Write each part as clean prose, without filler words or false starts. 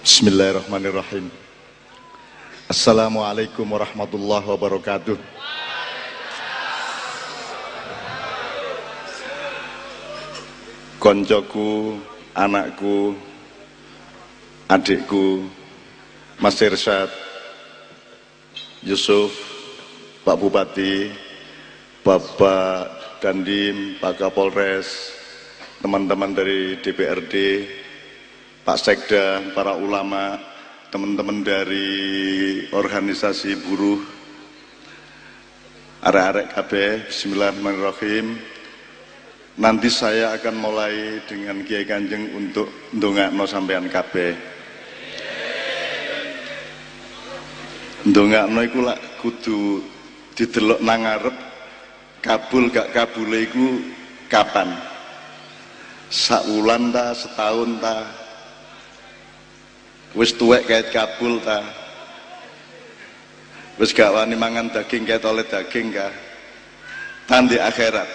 Bismillahirrahmanirrahim. Assalamualaikum warahmatullahi wabarakatuh. Koncoku, anakku, adikku, Mas Irsyad, Yusuf, Pak Bupati, Bapak Dandim, Pak Kapolres, teman-teman dari DPRD, Pak Sekda, para ulama, teman-teman dari organisasi buruh, arek-arek kabeh, bismillahirrahmanirrahim. Nanti saya akan mulai dengan Kiai Kanjeng untuk ndongakno sampean kabeh. Ndongakno iku lak kudu didelok nang ngarep, kabul gak kabule iku kapan? Saulan ta, setahun ta? Wis tuwek kait kabul ta, wis gak wani mangan daging kait oleh daging ka, tandi akhirat.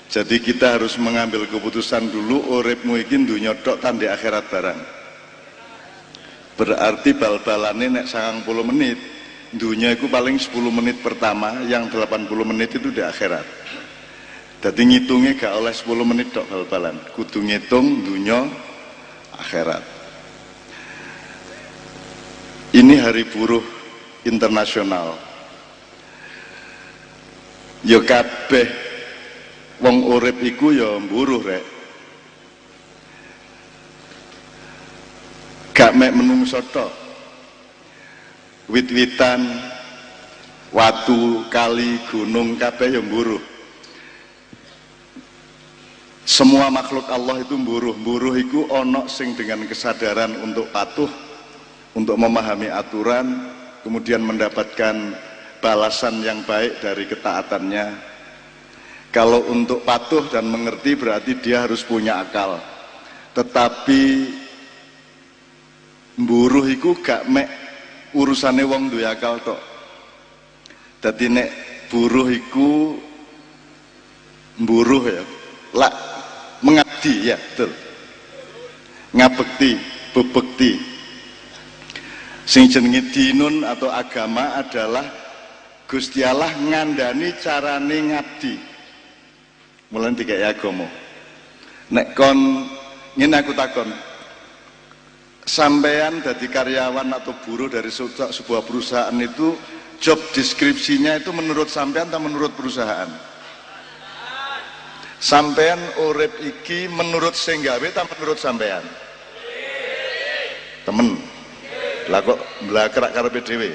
Jadi kita harus mengambil keputusan dulu, uripmu iki dunya tok tandi akhirat barang. Berarti bal-balane nek 90 menit, dunya iku paling 10 menit pertama, yang 80 menit itu di akhirat. Jadi ngitungnya gak oleh 10 menit tok bal-balan, kudu ngitung dunya akhirat. Ini hari buruh internasional. Ya kabeh wong urip iku ya buruh rek. Gak mek menungso tok. Wit-witan, watu, kali, gunung kabeh ya buruh. Semua makhluk Allah itu buruh. Buruh iku ono sing dengan kesadaran untuk patuh, untuk memahami aturan, kemudian mendapatkan balasan yang baik dari ketaatannya. Kalau untuk patuh dan mengerti berarti dia harus punya akal. Tetapi buruh iku gak mek urusane wong duwe akal tok. Dadi nek buruh iku buruh ya, lak mengabdi ya, betul. Ngabekti, bebekti. Sing jenenge dinun atau agama adalah Gusti Allah ngandani carane ngabdi. Mulane dikai agama. Nek kon ngene aku takon, sampean dadi karyawan atau buruh dari sebuah perusahaan itu job deskripsinya itu menurut sampean atau menurut perusahaan? Sampean urip iki menurut sing gawe ta menurut sampean? Temen. Lah kok mblakrak karepe dhewe.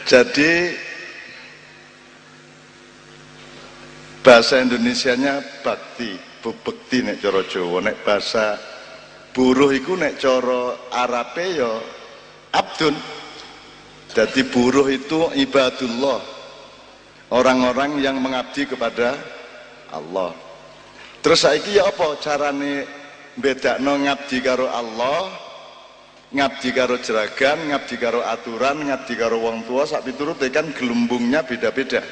Jadi bahasa Indonesianya bakti, bebekti nek cara Jawa, nek bahasa buruh iku nek cara Arabe ya abdun. Jadi buruh itu ibadullah, orang-orang yang mengabdi kepada Allah. Terus saiki ya apa carane bedakno ngabdi karo Allah, ngabdi karo jeragan, ngabdi karo aturan, ngabdi karo wong tua, sak piturute kan gelembungnya beda-beda.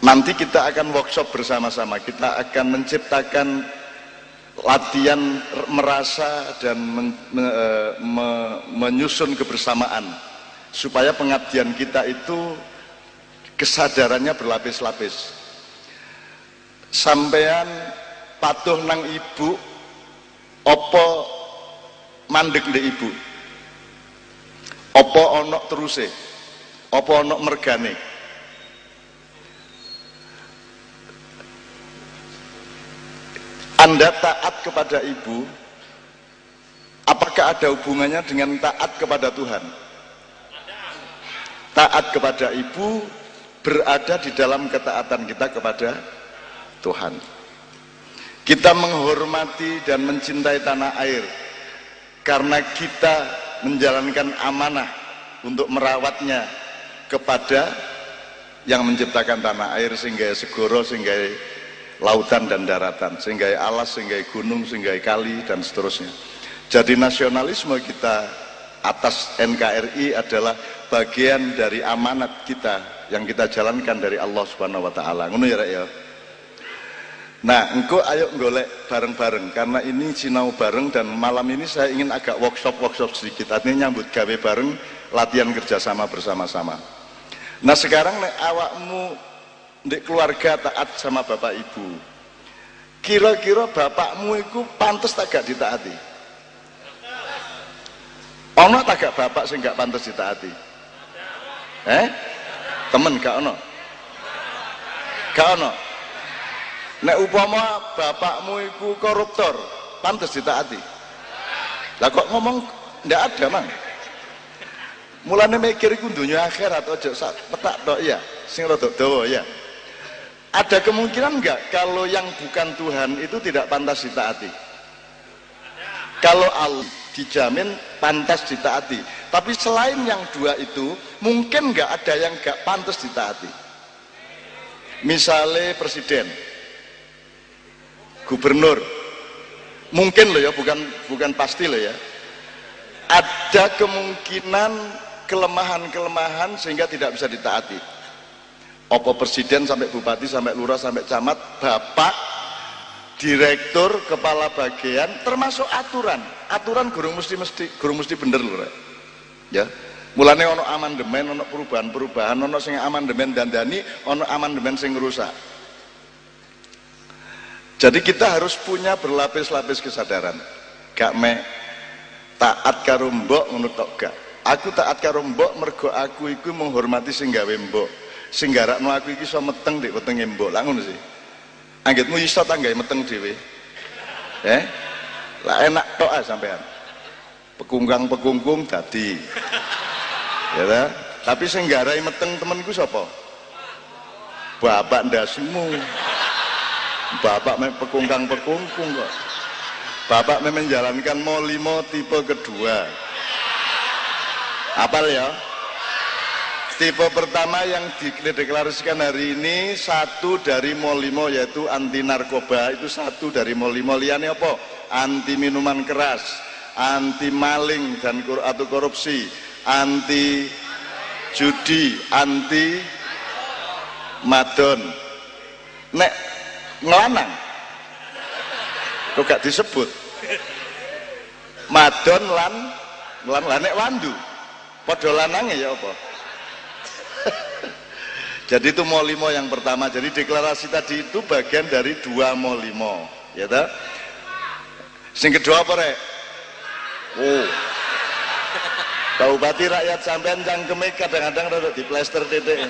Nanti kita akan workshop bersama-sama, kita akan menciptakan latihan merasa dan menyusun kebersamaan supaya pengabdian kita itu kesadarannya berlapis-lapis. Sampean patuh nang ibu, opo mandek ndek ibu, opo onok teruse, opo onok mergane. Anda taat kepada ibu, apakah ada hubungannya dengan taat kepada Tuhan? Taat kepada ibu berada di dalam ketaatan kita kepada Tuhan. Kita menghormati dan mencintai tanah air karena kita menjalankan amanah untuk merawatnya kepada yang menciptakan tanah air, sehingga segoro, sehingga lautan dan daratan, sehingga alas, sehingga gunung, sehingga kali dan seterusnya. Jadi nasionalisme kita atas NKRI adalah bagian dari amanat kita yang kita jalankan dari Allah Subhanahu wa taala. Ngono ya, Rek ya. Nah, engko ayo golek bareng-bareng karena ini sinau bareng dan malam ini saya ingin agak workshop sedikit. Artinya nyambut gawe bareng, latihan kerjasama bersama-sama. Nah, sekarang nek awakmu ndek keluarga taat sama bapak ibu. Kira-kira bapakmu itu pantes tak gak ditaati? Ono tak gak bapak sing gak pantes ditaati? Temen gak ono? Gak ono? Nek upama bapakmu iku koruptor, pantes ditaati. Lah kok ngomong ndak ada, Mang? Mulane mikir iku dunya akhirat aja sak petak tok ya, sing rada dawa ya. Ada kemungkinan enggak kalau yang bukan Tuhan itu tidak pantas ditaati? Kalau Allah dijamin pantas ditaati. Tapi selain yang dua itu, mungkin enggak ada yang enggak pantas ditaati. Misalnya presiden, gubernur, mungkin loh ya, bukan pasti loh ya, ada kemungkinan kelemahan-kelemahan sehingga tidak bisa ditaati. Apa presiden sampai bupati sampai lurah sampai camat, bapak direktur kepala bagian, termasuk aturan gurung mesti bener loh ya. Mulane ono amandemen, ono perubahan, ono sing amandemen dandani, ono amandemen sing rusak. Jadi kita harus punya berlapis-lapis kesadaran. Gak me taat karo mbok ngono tok gak. Aku taat karo mbok mergo aku iku menghormati sing gawe mbok. Sing garakno aku iki iso meteng ndek wetenge mbok. Lah ngono sih. Anggitmu iso ta gawe meteng dhewe. Lah enak tok ah sampean. Pekungkang dadi. Ya ta? Tapi sing garai meteng temenku sapa? Bapak ndasmu. Bapak pekungkang kok. Bapak menjalankan molimo tipe kedua. Apal ya? Tipe pertama yang dideklarasikan hari ini, satu dari molimo yaitu anti narkoba, itu satu dari molimo. Liane apa? Anti minuman keras, anti maling dan atau korupsi, anti judi, anti madon. Nek ngelanang kok gak disebut madon lan nek wandu padha lanange ya apa. Jadi itu molimo yang pertama. Jadi deklarasi tadi itu bagian dari dua molimo ya ta. Sing kedua apa rek? Pak Bupati rakyat sampean cangkeme kadang-kadang rada diplester titik.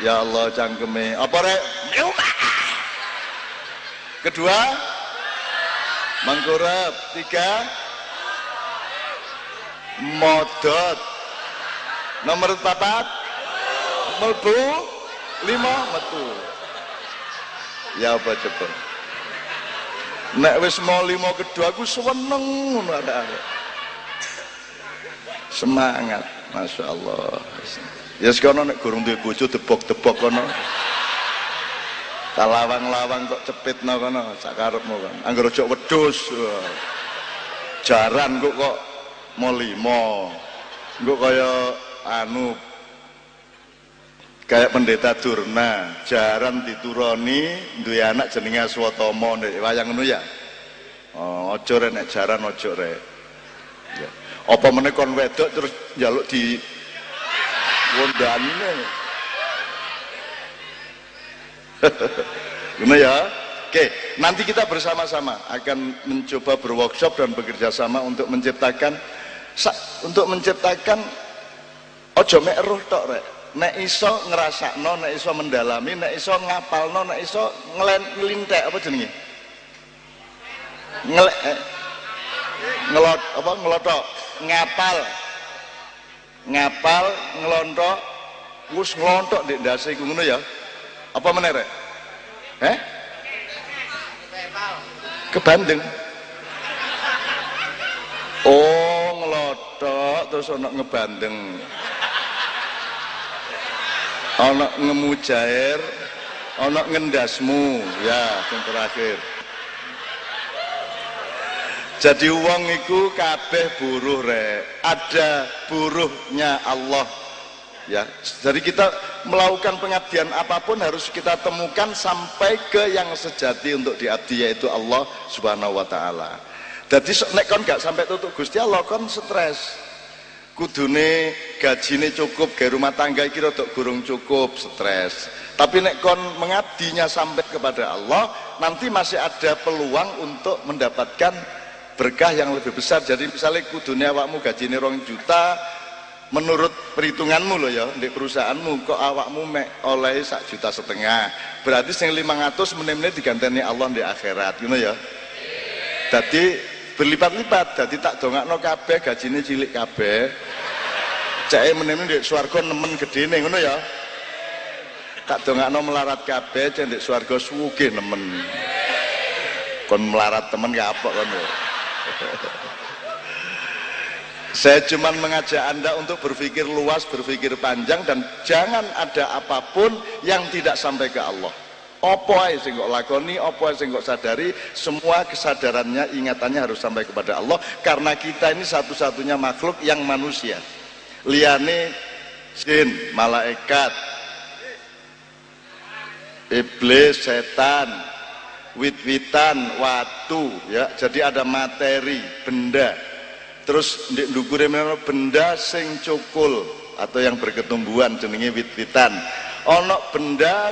Ya Allah cangkeme apa rek? Kedua mangkurep, tiga modot, nomor 4 melbu, 5 metu. Ya apa coba? Nek wis mau 5 kedua aku seneng ngono arek-arek. Semangat, Masya Allah. Ya sekono nek gurung duwe bojo debok-debok kono. Lawang-lawang kok cepitno kono sak karepmu kan. Angger aja wedhus. Jaran kok mau 5. Engko kaya kayak pendeta Durna, jaran dituroni duwe anak jenenge Aswatama nek wayang ngono ya. Aja rek nek jaran aja rek. Ya. Apa meneh kon wedok terus njaluk di wondane. Gimana ya? Oke, nanti kita bersama-sama akan mencoba berworkshop dan bekerja sama untuk menciptakan ojo mek roh tok rek. Nek iso ngrasakno, nek iso mendalami, nek iso ngapalno, nek iso nglintek apa jenenge? Ngelotok, ngapal, ngelontok, wis ngelontok ndek ndase iku ngono ya. Apa meneh rek? Ke Bandung. Oh, ngelotok terus ana ngebandeng. Ana ngemujair, ana ngendasmu, ya yang terakhir. Jadi wong iku kabeh buruh rek. Ada buruhnya Allah ya. Jadi kita melakukan pengabdian apapun harus kita temukan sampai ke yang sejati untuk diabdi, yaitu Allah Subhanahu wa taala. Jadi nek kon gak sampai tutup Gusti Allah kon stres. Kudune gajine cukup, gawe rumah tangga iki rada gurung cukup, stres. Tapi nek kon mengabdinya sampai kepada Allah, nanti masih ada peluang untuk mendapatkan berkah yang lebih besar. Jadi misalnya kudune awakmu gajine 2 juta, menurut perhitunganmu loh ya, di perusahaanmu kok awakmu oleh 1,5 juta, berarti yang 500 menit-menit diganteni Allah di akhirat, gitu ya. Jadi berlipat-lipat, jadi tak dongakno kabeh gajine cilik kabeh, ceke menit-menit di swarga nemen gedene, ngono ya. Tak dongakno melarat kabeh, cek di swarga sugih nemen. Kon melarat temen gak apa kon ya. Saya cuma mengajak Anda untuk berpikir luas, berpikir panjang, dan jangan ada apapun yang tidak sampai ke Allah. Apa ae sing kok lakoni, apa ae sing kok sadari, semua kesadarannya, ingatannya harus sampai kepada Allah, karena kita ini satu-satunya makhluk yang manusia. Liyane jin, malaikat, iblis, setan, wit-witan, watu, ya. Jadi ada materi, benda. Terus ndukure benda sing cukul atau yang berketumbuhan jenenge wit-witan. Ana benda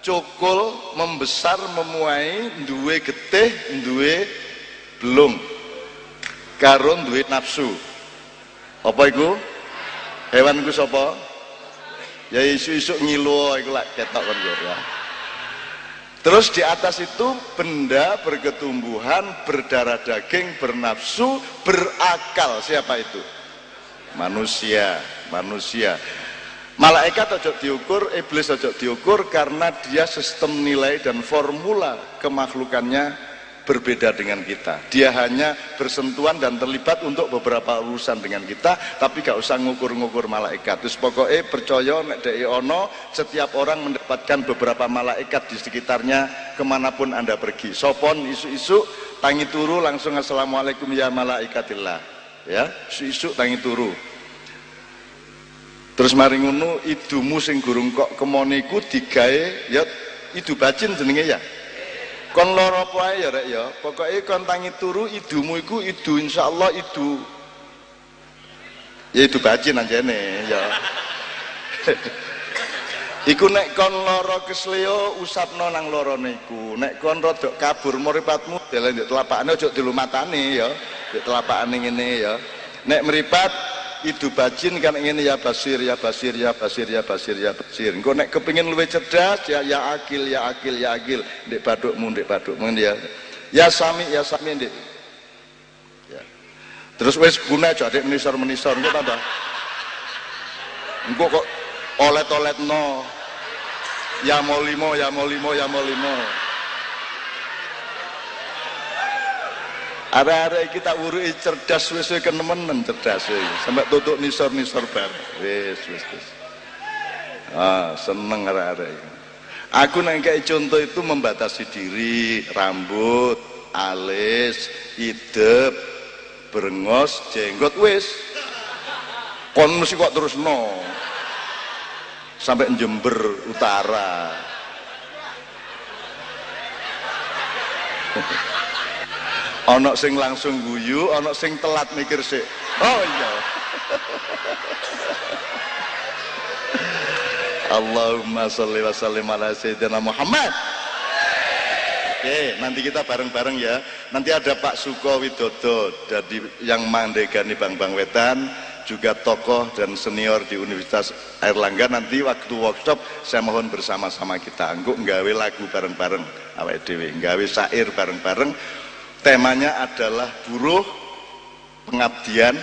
cukul, membesar, memuai, duwe getih, duwe belung. Karo duwe nafsu. Apa iku? Hewan iku sapa? Ya isu-isu ngilu iku lak ketok kon ya. Terus di atas itu benda berketumbuhan, berdarah daging, bernafsu, berakal. Siapa itu? Manusia. Malaikat ojo diukur, iblis ojo diukur, karena dia sistem nilai dan formula kemakhlukannya berbeda dengan kita. Dia hanya bersentuhan dan terlibat untuk beberapa urusan dengan kita, tapi gak usah ngukur-ngukur malaikat. Terus pokoknya percaya nek dek ono, setiap orang mendapatkan beberapa malaikat di sekitarnya kemanapun Anda pergi. Sopon isu-isu tangi turu langsung assalamualaikum ya malaikatillah, ya isu-isu tangi turu. Terus mari ngono idumu sing gurung kok kemoniku digawe ya idu bacin jenenge ya. Kon loro apa ae ya rek ya, pokoke kon tangi turu idumu iku idu insyaallah idu. Ya idu bacin anjene ya. Iku nek kon loro kesleo usapno nang lorone iku. Nek kon rada kabur mripatmu dalan ndek telapakane aja dilumatani ya. Ndek telapakane ngene ya. Nek mripat idu bajin kan ngene ya basir ya basir ya basir ya basir ya basir. Engko nek kepengin luwih cerdas ya akil ya akil ya akil. Ndek badukmu ya. Ya sami ndek. Ya. Terus wis guna aja ndek menisor-menisor engko tambah. Engko kok olet-oletno. Ya molimo. Arek-arek kita urui cerdas wis kenemenen cerdas sampai tutuk nisor-nisor bar. Wis. Seneng arek-arek. Aku nek kaya contoh itu membatasi diri, rambut, alis, idep, brengos, jenggot wis. Kon mesti kok terusno. Sampai Jember Utara. Ono sing langsung guyu, ono sing telat mikir sik. Oh iya. Allahumma sholli wa sallim ala sayyidina Muhammad. Oke, nanti kita bareng-bareng ya. Nanti ada Pak Suko Widodo dari yang mandegani Bang Wetan, juga tokoh dan senior di Universitas Airlangga. Nanti waktu workshop saya mohon bersama-sama kita engko nggawe lagu bareng-bareng awake dhewe, nggawe syair bareng-bareng. Temanya adalah buruh pengabdian,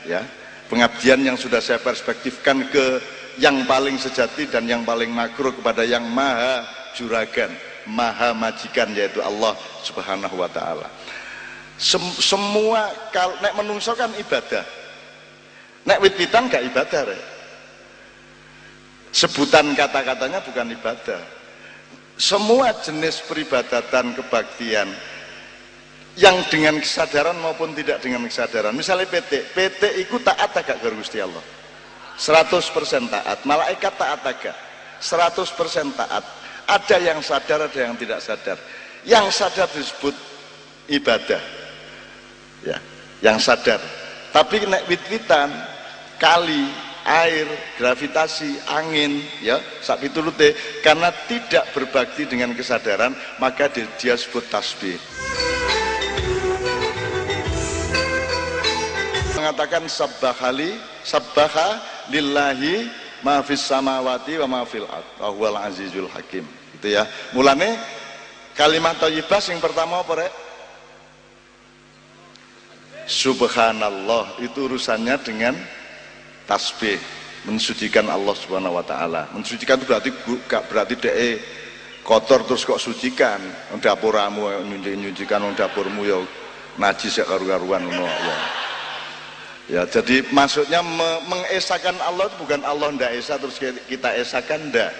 ya, pengabdian yang sudah saya perspektifkan ke yang paling sejati dan yang paling makro kepada yang maha juragan, maha majikan, yaitu Allah Subhanahu wa taala. Semua kalau nek menungso kan ibadah, nek wit-witan gak ibadah, sebutan kata-katanya bukan ibadah. Semua jenis peribadatan kebaktian yang dengan kesadaran maupun tidak dengan kesadaran, misalnya PT itu taat agak karo Gusti Allah, 100% taat. Malaikat taat agak 100% taat. Ada yang sadar, ada yang tidak sadar. Yang sadar disebut ibadah, ya, yang sadar. Tapi nek wit-witan, kali, air, gravitasi, angin, ya, sak piturute, karena tidak berbakti dengan kesadaran, maka dia sebut tasbih. Mengatakan sabbaha lillahi ma fis samawati wa ma fil ard wa huwal azizul hakim. Itu ya. Mulane kalimat thayyibah yang pertama apa rek? Subhanallah, itu urusannya dengan tasbih, mensucikan Allah Subhanahu wa taala. Mensucikan itu gak berarti dhek kotor terus kok sucikan. Dapuramu nyucikan dapurmu ya najis ya karu-karuan ngono ya. Ya, jadi maksudnya mengesakan Allah itu bukan Allah ndak esa terus kita esakan, ndak.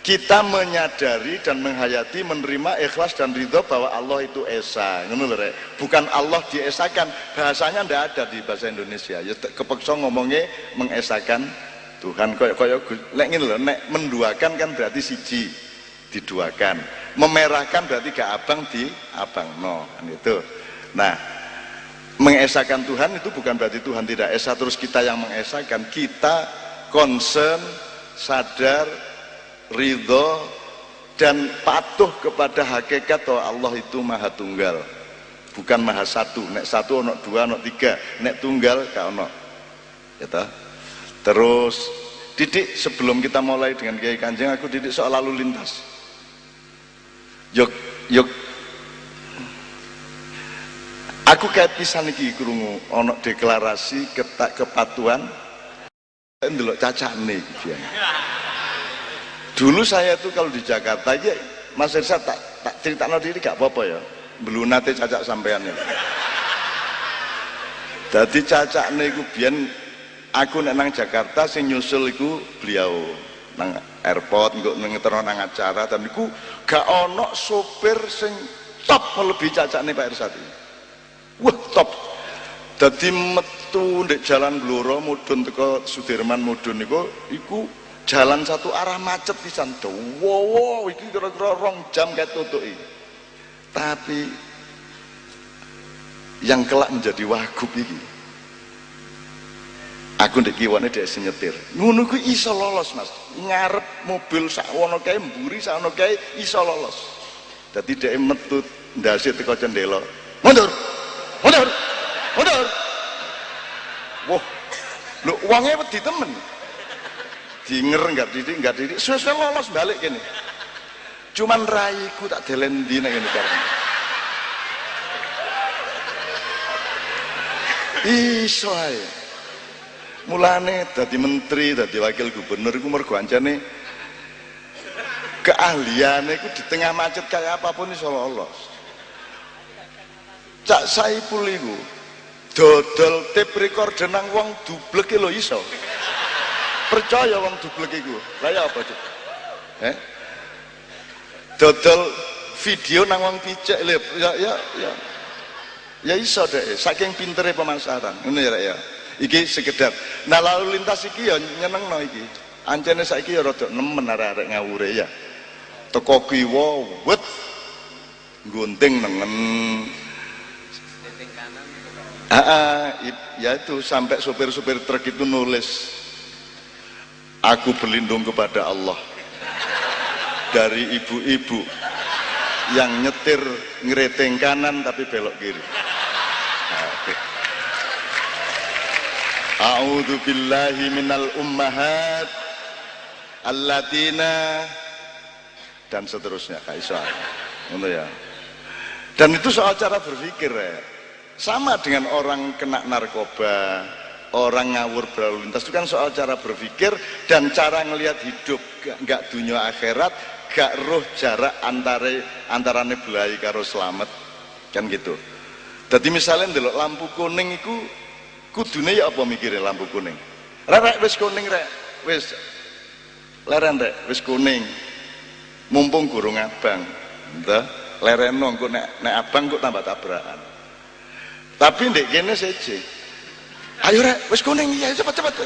Kita menyadari dan menghayati, menerima, ikhlas dan ridho bahwa Allah itu esa, ngono lho rek. Bukan Allah diesakan, bahasanya ndak ada di bahasa Indonesia. Ya kepeksa ngomongnya mengesakan Tuhan, kaya lek ngene lho, nek menduakan kan berarti siji, diduakan. Memerahkan berarti gak abang di abang. No, kan itu. Nah, mengesakan Tuhan itu bukan berarti Tuhan tidak esa terus kita yang mengesakan. Kita concern, sadar, ridho dan patuh kepada hakikat bahwa Allah itu maha tunggal, bukan maha satu. Nek satu ono dua ono tiga, nek tunggal gak ono, gitu. Terus didik sebelum kita mulai dengan Kiai Kanjeng, aku didik soal lalu lintas. Yuk aku kayak pisan iki krungu ono deklarasi kepatuhan ndelok cacane iki. Dulu saya tuh kalau di Jakarta aja, Mas Irsa tak ceritakan diri gak apa-apa ya, belum nate cacak sampeannya. Jadi cacaknya itu biyen aku nek nang Jakarta sing nyusul iku beliau nang airport nggo ngeterno nang acara, dan iku gak ono sopir sing top melebihi cacaknya Pak Irsati. Wah top. Dadi metu ndek jalan Blora mudhun teko Sudirman mudhun iku jalan satu arah macet pisan. Wow, iki kira-kira 2 jam kayak tutuki. Tapi yang kelak menjadi wagub iki, aku ndek kiwane dhek sing nyetir. Ngono kuwi iso lolos, Mas. Ngarep mobil sakono kae mburi sakono kae iso lolos. Dadi dhek metu ndase teko cendela. Mundur. Mundur. Mundur. Wah. Lho wonge wedi temen. Dinger enggak didik suwe-suwe lolos balik kene. Cuman raiku tak delendi nang ngene karang. Iso ae. Mulane dadi menteri, dadi wakil gubernur iku mergo ancane keahliane iku di tengah macet kayak apapun iso lolos. Cak Saipul iku dodol tape recorder nang wong dublek lho iso. Percaya wong dublek iku. Lah ya apa, Cuk? Dodol video nang wong picek lho. Ya iso deh, saking pintere pemasaran. Ngono ya, Rek ya. Iki sekedar. Nah, lalu lintas iki ya nyenengno iki. Ancene saiki ya rada nemen arek-arek ngawure ya. Teko kiwa wet gunting nengen. Ya itu sampai supir-supir truk itu nulis, aku berlindung kepada Allah dari ibu-ibu yang nyetir ngereteng kanan tapi belok kiri. A'udzu billahi minal ummahat allatina dan seterusnya kayak iso. Ya. Dan itu soal cara berpikir ya. Sama dengan orang kena narkoba, orang ngawur berlalu lintas, itu kan soal cara berpikir dan cara ngelihat hidup. Gak dunia akhirat, gak roh jarak antarane belai karo selamat, kan gitu. Jadi misalnya ndelok lampu kuning itu kudune ya apa mikirin lampu kuning. Rek wis kuning rek, wis leren rek wis kuning. Mumpung gurung abang, entah lereno engko nek abang kok tambah tabrakan. Tapi ndek kene seje. Ayo rek wis kuning ya cepet-cepet.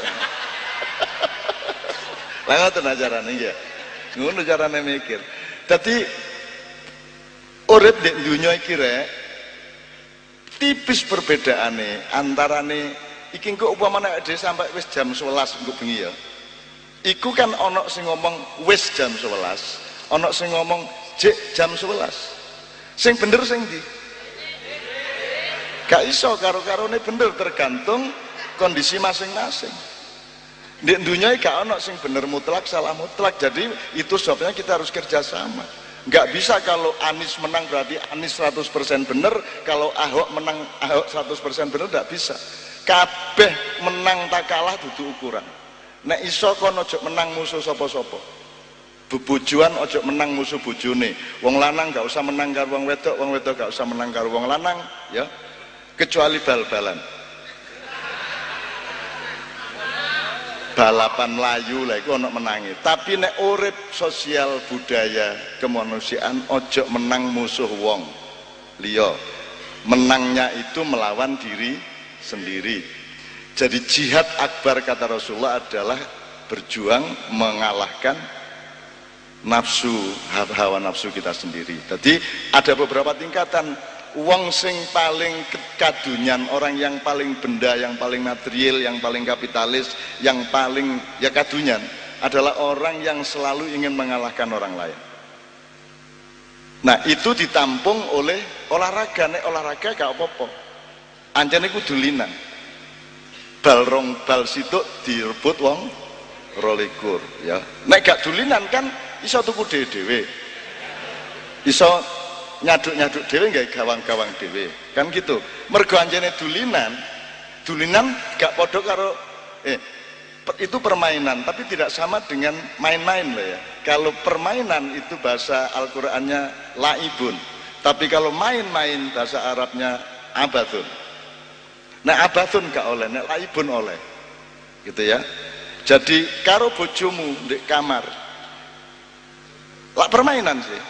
Lah ngoten acarane nggih. Ngono carane mikir. Dadi urip nek donya iki rek tipis perbedaane antarane iki engko upamane dhewe sampai wis jam 11 engko bengi ya. Iku kan ana sing ngomong wis jam 11, ana sing ngomong jek jam 11. Sing bener sing ndi? Gak iso karo-karone bener, tergantung kondisi masing-masing. Di dunia gak ono sing bener mutlak salah mutlak. Jadi itu sebabnya kita harus kerjasama. Nggak bisa kalau Anies menang berarti Anies 100% bener, kalau Ahok menang Ahok 100% bener, nggak bisa. Kabeh menang tak kalah dudu ukuran. Nek iso kon ojo menang musuh sapa-sapa. Bebujuan ojo menang musuh bojone. Wong lanang gak usah menang karo wong wedok gak usah menang karo wong lanang, ya. Kecuali bal-balan. Balapan Melayu lah iku ono menangi. Tapi nek urip sosial budaya kemanusiaan ojo menang musuh wong liya. Menangnya itu melawan diri sendiri. Jadi jihad akbar kata Rasulullah adalah berjuang mengalahkan nafsu, hawa nafsu kita sendiri. Jadi ada beberapa tingkatan. Wong sing paling kadunyan, orang yang paling benda, yang paling material, yang paling kapitalis, yang paling ya kadunyan adalah orang yang selalu ingin mengalahkan orang lain. Nah itu ditampung oleh olahraga. Nek olahraga gak apa-apa, anjane kudu linan. Bal situk direbut wong 22 ya. Nek gak dulinan kan iso tuku dhewe-dhewe, iso nyaduk-nyaduk dhewe nggak gawang-gawang dhewe kan gitu. Mergo anjene dulinan gak podo karo itu permainan, tapi tidak sama dengan main-main lah ya. Kalau permainan itu bahasa Al-Qur'annya laibun, tapi kalau main-main bahasa Arabnya abathun. Nah abathun gak oleh, nek laibun oleh gitu ya. Jadi karo bojomu di kamar lah permainan sih,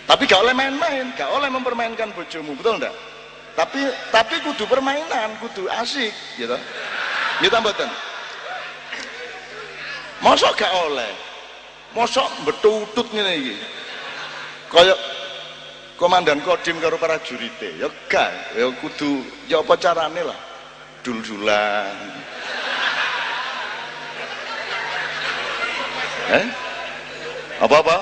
tapi gak oleh main-main, gak oleh mempermainkan bojomu, betul enggak? Tapi kudu permainan, kudu asik, gitu. Gitu mboten. Mosok gak oleh, mosok betutut ngene iki. Kayak komandan kodim karo para jurite, ya gak, ya kudu ya apa carane lah. Dul-dulan. Apa-apa?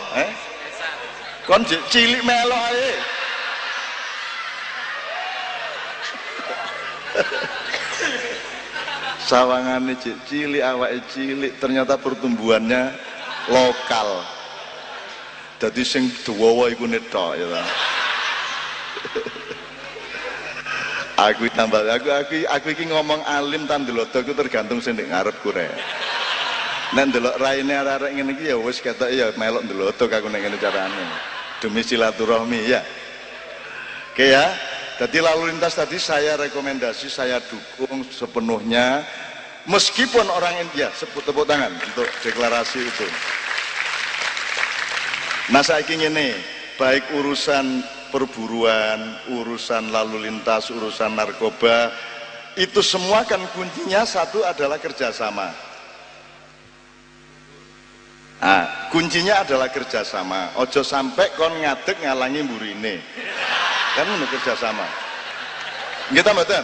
Kon cilik melok ae. Sawangane cilik, awake cilik, ternyata pertumbuhannya lokal. Dadi sing dawa iku netok ya ta. Aku tambah aku iki ngomong alim ta ndelodo iku tergantung sing ndek ngarepku rek. Nek ndelok raine arek-arek ngene iki ya wis ketok ya melok ndelodo aku nek ngene carane. Demi silaturahmi ya. Oke ya. Jadi lalu lintas tadi saya rekomendasi, saya dukung sepenuhnya. Meskipun orang India, tepuk tangan untuk deklarasi itu. Nah saya ingin ini, baik urusan perburuan, urusan lalu lintas, urusan narkoba, itu semua kan kuncinya satu adalah kerjasama. Nah, kuncinya adalah kerjasama. Ojo sampai kon ngadeg ngalangi mburine. Kan menurut kerjasama. Kita mboten.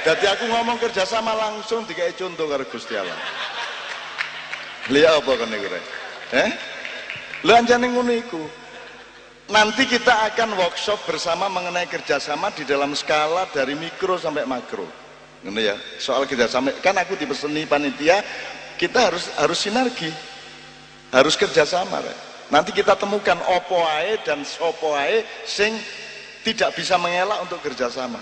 Jadi aku ngomong kerjasama langsung dikai contoh karo Gusti Allah. Lihat apa kon niku rek? Lha anjane ngono iku. Nanti kita akan workshop bersama mengenai kerjasama di dalam skala dari mikro sampai makro. Ngono ya. Soal kerjasama kan aku dipeseni panitia, kita harus sinergi. Harus kerjasama rek. Nanti kita temukan opo ae dan sopo ae sing tidak bisa mengelak untuk kerjasama.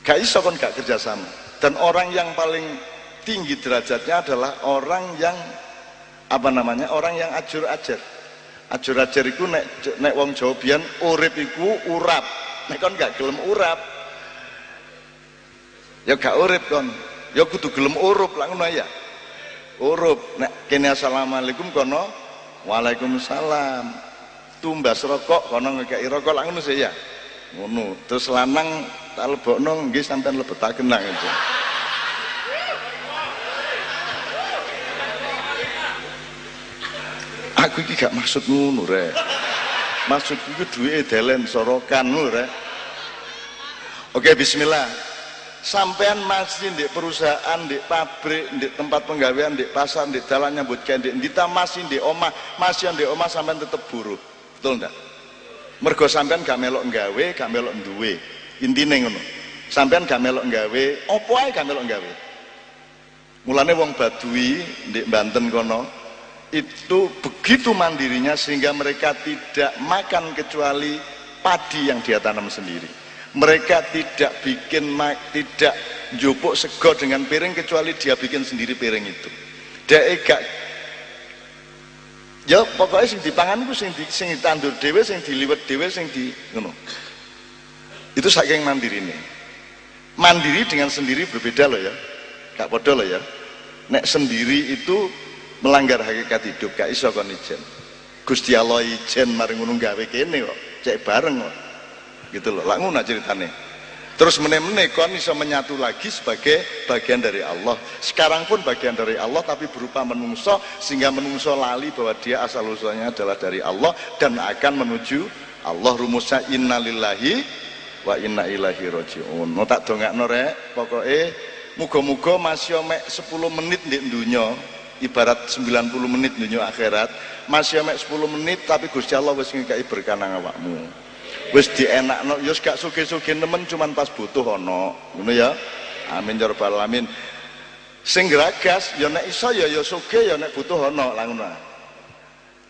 Gak iso kon gak kerjasama. Dan orang yang paling tinggi derajatnya adalah orang yang apa namanya, orang yang ajur ajar. Ajur ajar iku nek wong Jawa biyen urip iku urap. Nek kon gak gelem urap ya gak urip kon. Ya kudu gelem urup lah ngono ya. Urup nek kene assalamualaikum kono waalaikumsalam. Tumbas rokok kono ngekeki rokok lah ngono sih ya. Ngono. Terus lanang tak lebokno nggih sampean lebetaken lah gitu. aku iki gak maksud ngono rek. Maksudku itu duit delen sorokan lho rek. Oke, bismillah. Sampean masih di perusahaan, di pabrik, di tempat penggawean, di pasar, di dalan nyambut gawe, kita masih di omah, sampean tetep buruh. Betul ndak? Mergo sampean gak melok nggawe, gak melok duwe. Intine ngono. Sampean gak melok nggawe, opo ae gak melok nggawe. Mulane wong Baduy di Banten kono itu begitu mandirinya sehingga mereka tidak makan kecuali padi yang dia tanam sendiri. Mereka tidak tidak njupuk sego dengan piring kecuali dia bikin sendiri piring itu. Dia gak ya pokoknya sing dipangan ku sing ditandur dhewe, sing diliwet dhewe, sing di ngono. Itu saking mandirine. Mandiri dengan sendiri berbeda loh ya. Gak padha loh ya. Nek sendiri itu melanggar hakikat hidup, gak iso kon ijen. Gusti Allah ijen mari ngono gawe kene kok, cek bareng kok. Gitu loh, lak ngono ceritane. Terus meneh-meneh kon iso menyatu lagi sebagai bagian dari Allah. Sekarang pun bagian dari Allah tapi berupa menungso, sehingga menungso lali bahwa dia asal usulnya adalah dari Allah dan akan menuju Allah. Rumusnya innalillahi wa inna ilaihi rajiun. Mau tak dongakno rek, pokoke muga-muga masih mek 10 menit ndek dunya, ibarat 90 menit dunia akhirat, masih mek 10 menit tapi Gusti Allah wis ngekeki berkah nang awakmu. Wis dienakno, ya gak sugih-sugih nemen cuman pas butuh ana. Ngono ya. Amin ya rabbal alamin. Sing gragas ya nek iso ya sugih ya nek butuh ana lah ngono.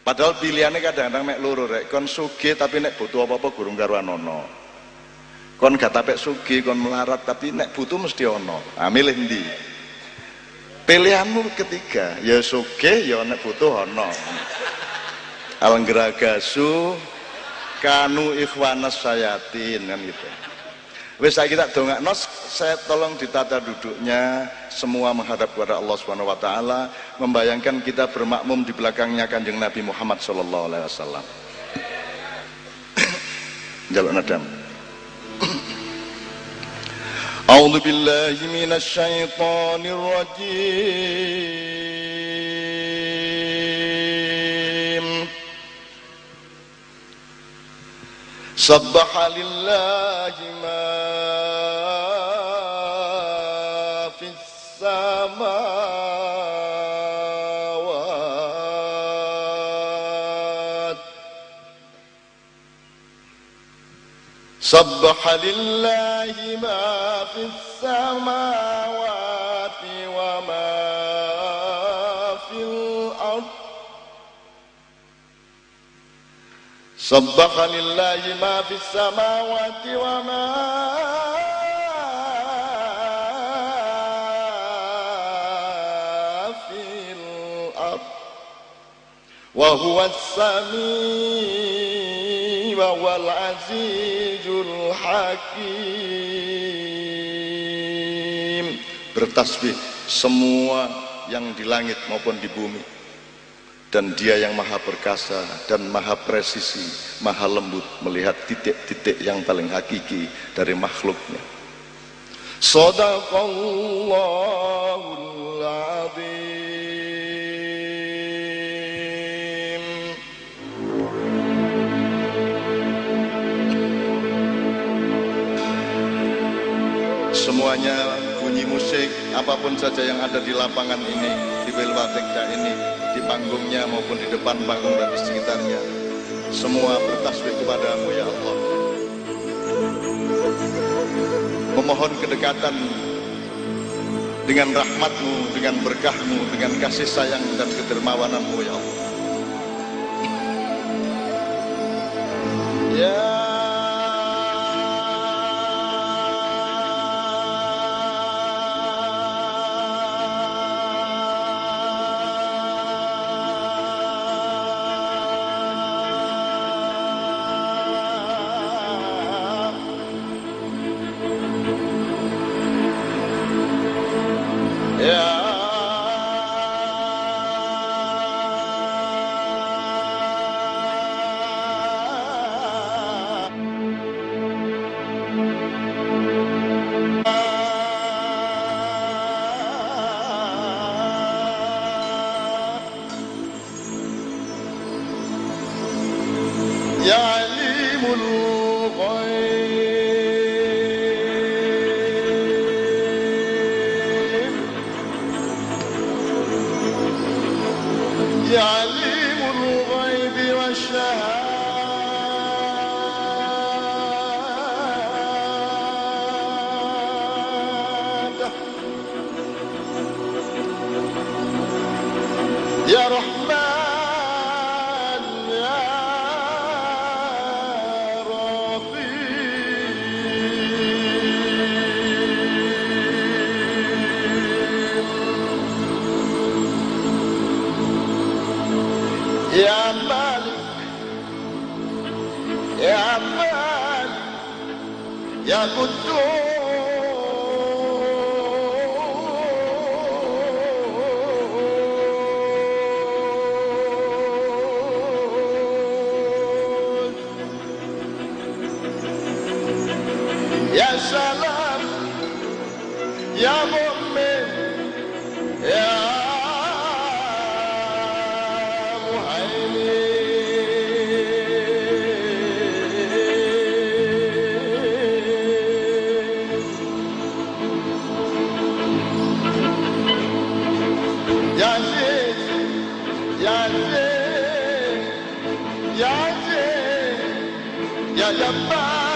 Padahal pilihane kadang-kadang mek loro rek, kon sugih tapi nek butuh apa-apa gurung karuan ana. Kon gak tapek sugih, kon melarat tapi nek butuh mesti ana. Ah milih ndi? Pilihanmu ketiga, ya sugih ya nek butuh ana. Alngragasu kanu ikhwanas sayatin kan gitu. Wis saiki tak dongakno, saya tolong ditata duduknya, semua menghadap kepada Allah Subhanahu wa taala, membayangkan kita bermakmum di belakangnya Kanjeng Nabi Muhammad sallallahu alaihi wasallam. Jaluk nadam. A'udzu billahi minasy syaithanir rajim. Sabbaha lillahi ma fis samawat. Sabbaha lillahi ma fis samawati wa ma fil ardh. Sabbaha lillahi ma fis samawati wa ma fil ardh wa huwa as-sami' wal azizul hakim. Bertasbih semua yang di langit maupun di bumi, dan dia yang maha perkasa dan maha presisi, maha lembut melihat titik-titik yang paling hakiki dari makhluknya. Shadaqallahul azim. Semuanya bunyi musik apapun saja yang ada di lapangan ini, di Wilwatekda ini, di panggungnya maupun di depan panggung dan di sekitarnya, semua bertasbih kepadamu ya Allah, memohon kedekatan dengan rahmatmu, dengan berkahmu, dengan kasih sayang dan kedermawananmu ya Allah. Ya يا عليم الغيب يا عليم الغيب والشهادة يا رحمن يا رحيم يا مالك يا مالك يا قدوس يا سلام يا مؤمن يا مهيمن يا زيد يا زيد يا زيد يا جبار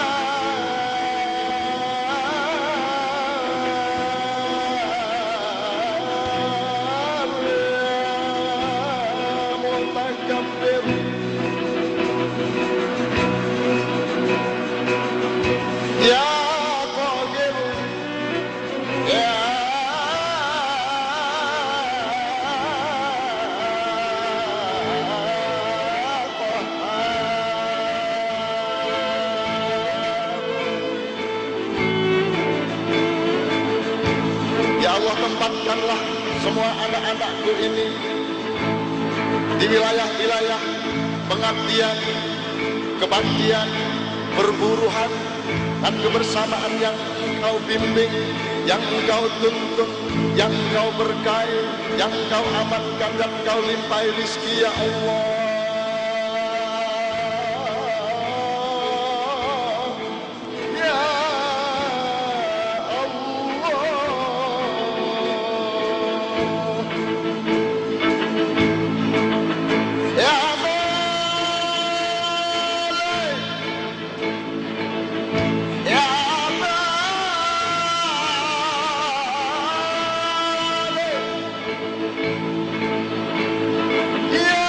يا قادر يا Ya Allah, tempatkanlah semua anak-anakku ini di wilayah-wilayah pengabdian, kebaktian, perburuhan, dan kebersamaan yang Engkau bimbing, yang Engkau tuntun, yang Engkau berkahi, yang Engkau amankan dan Engkau limpahi rizki, ya Allah. Ya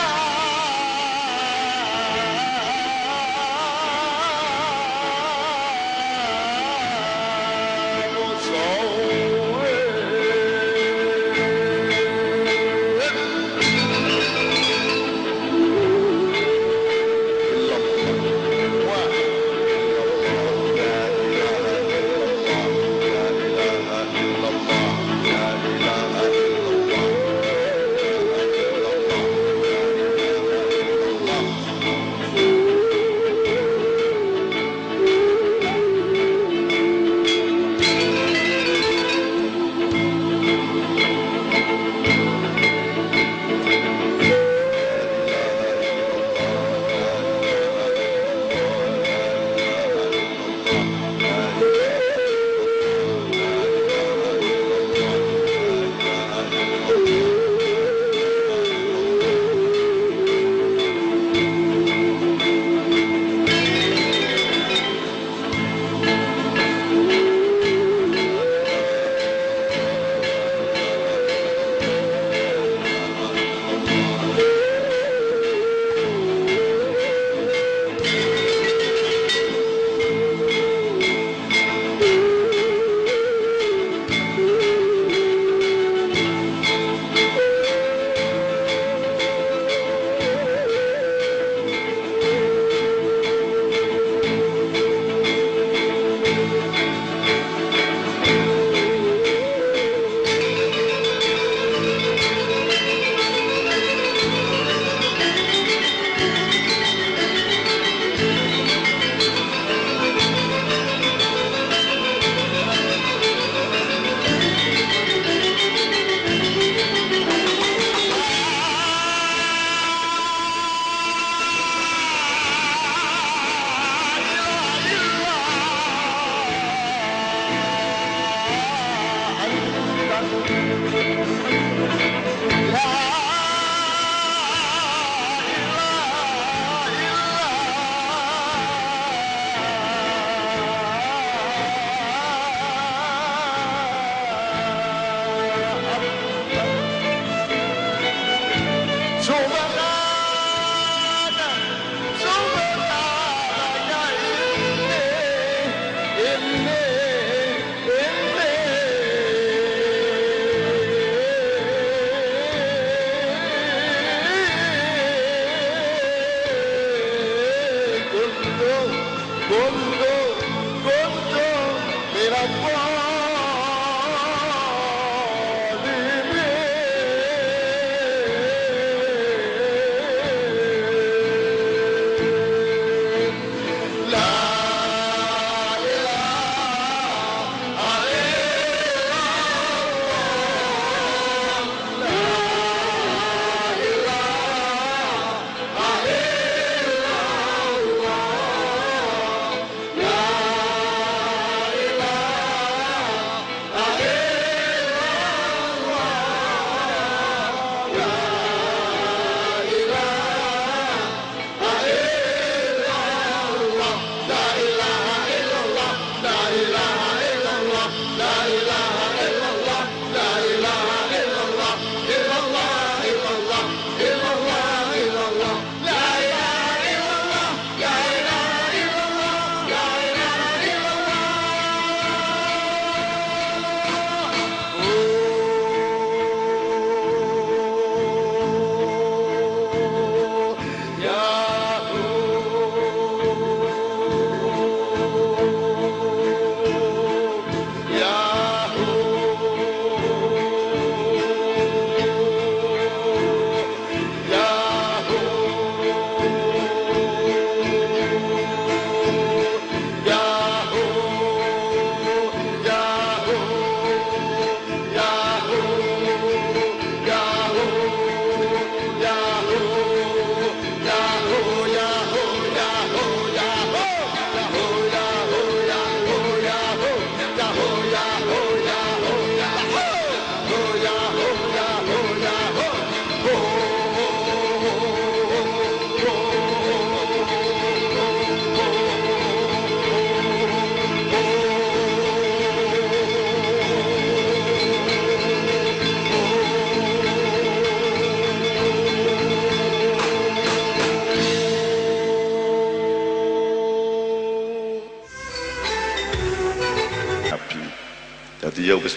Jadi ya wis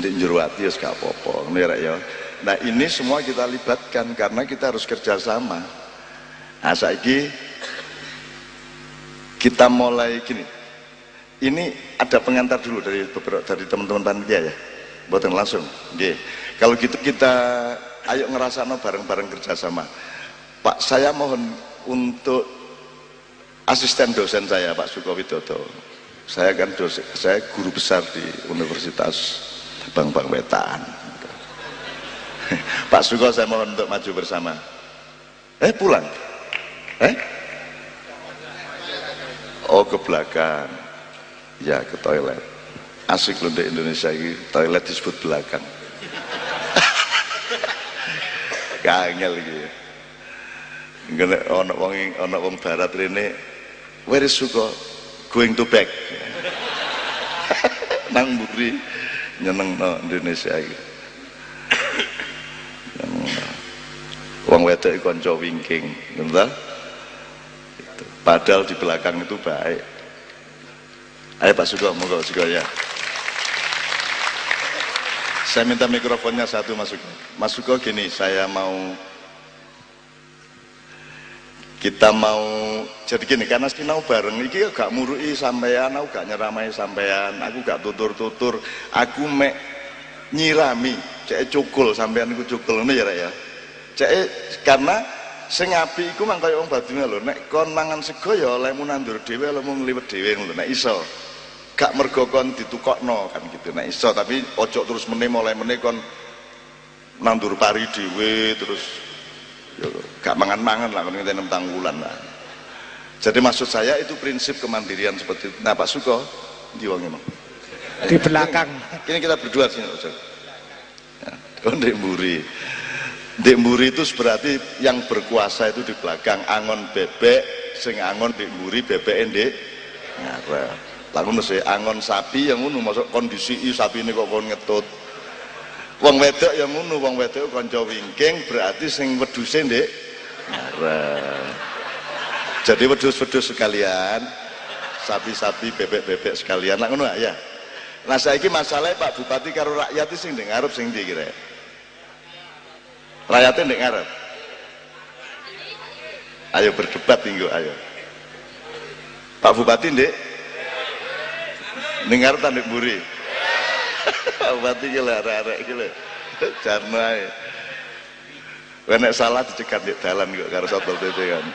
ndek njero ati wis gak apa-apa ngene ya. Nah ini semua kita libatkan karena kita harus kerjasama. Nah saiki kita mulai gini. Ini ada pengantar dulu dari teman-teman panitia ya. Buatan langsung. Nggih. Kalau gitu kita ayo ngerasano bareng-bareng kerjasama. Pak, saya mohon untuk asisten dosen saya Pak Sukowidodo. Saya kan dosen, saya guru besar di Universitas Bang Wetan. Pak Suko saya mohon untuk maju bersama. Pulang? Oh ke belakang. Ya ke toilet. Asik loh di Indonesia ini toilet disebut belakang. Kangel gitu. Ono wong barat rene, where is Suko? Going to back. Nang mburi nyeneng no Indonesia iki. Wong wedok iki kanca wingking, ngono ta? Padahal di belakang itu baik. Ayo Pak Suko, monggo Suko ya. Saya minta mikrofonnya satu Mas Suko. Mas Suko gini, kita mau jadi gini, karena sinau bareng iki gak murui sampean, aku gak nyeramai sampean, aku gak tutur-tutur, aku mek nyirami, cek cukul sampean iku cukul ngono ya Rek ya. Cek karena sing apik iku mang kaya wong Badune lho, nek kon mangan sego ya olehmu nandur dhewe, olehmu ngliwet dhewe ngono nek iso. Gak mergo kon ditukokno kan gitu. Nek iso tapi ojo terus mulai kon nandur pari dhewe terus gak mangan-mangan lah, kalau 6 bulan lah. Jadi maksud saya itu prinsip kemandirian seperti itu. Nah Pak Suko, di wong emang di belakang. Ini kita berdua sini. Ya, Ndek Mburi itu berarti yang berkuasa itu di belakang. Angon bebek, sing angon Ndek Mburi, bebek ndek ngarep. Lalu nasi angon sapi yang ngono, masuk kondisi sapi ini kok kon ngetut. Wong wedok yang ngono, wong wedok kanca wingking berarti sing wedhuse ndek ngarep. Jadi wedhus-wedhus sekalian, sapi-sapi, bebek-bebek sekalian, lah ngono ya. Nah saiki masalahnya Pak Bupati karo rakyat sing ndek ngarep sing ndi kira? Rakyatnya ndek ngarep. Ayo berdebat minggu ayo. Pak Bupati ndek dengar tanduk buri. Pak Bupati ki lho arek-arek iki lho. Jarno ae. Nek salah dicegat di dalan kok karo Satpol PP kan.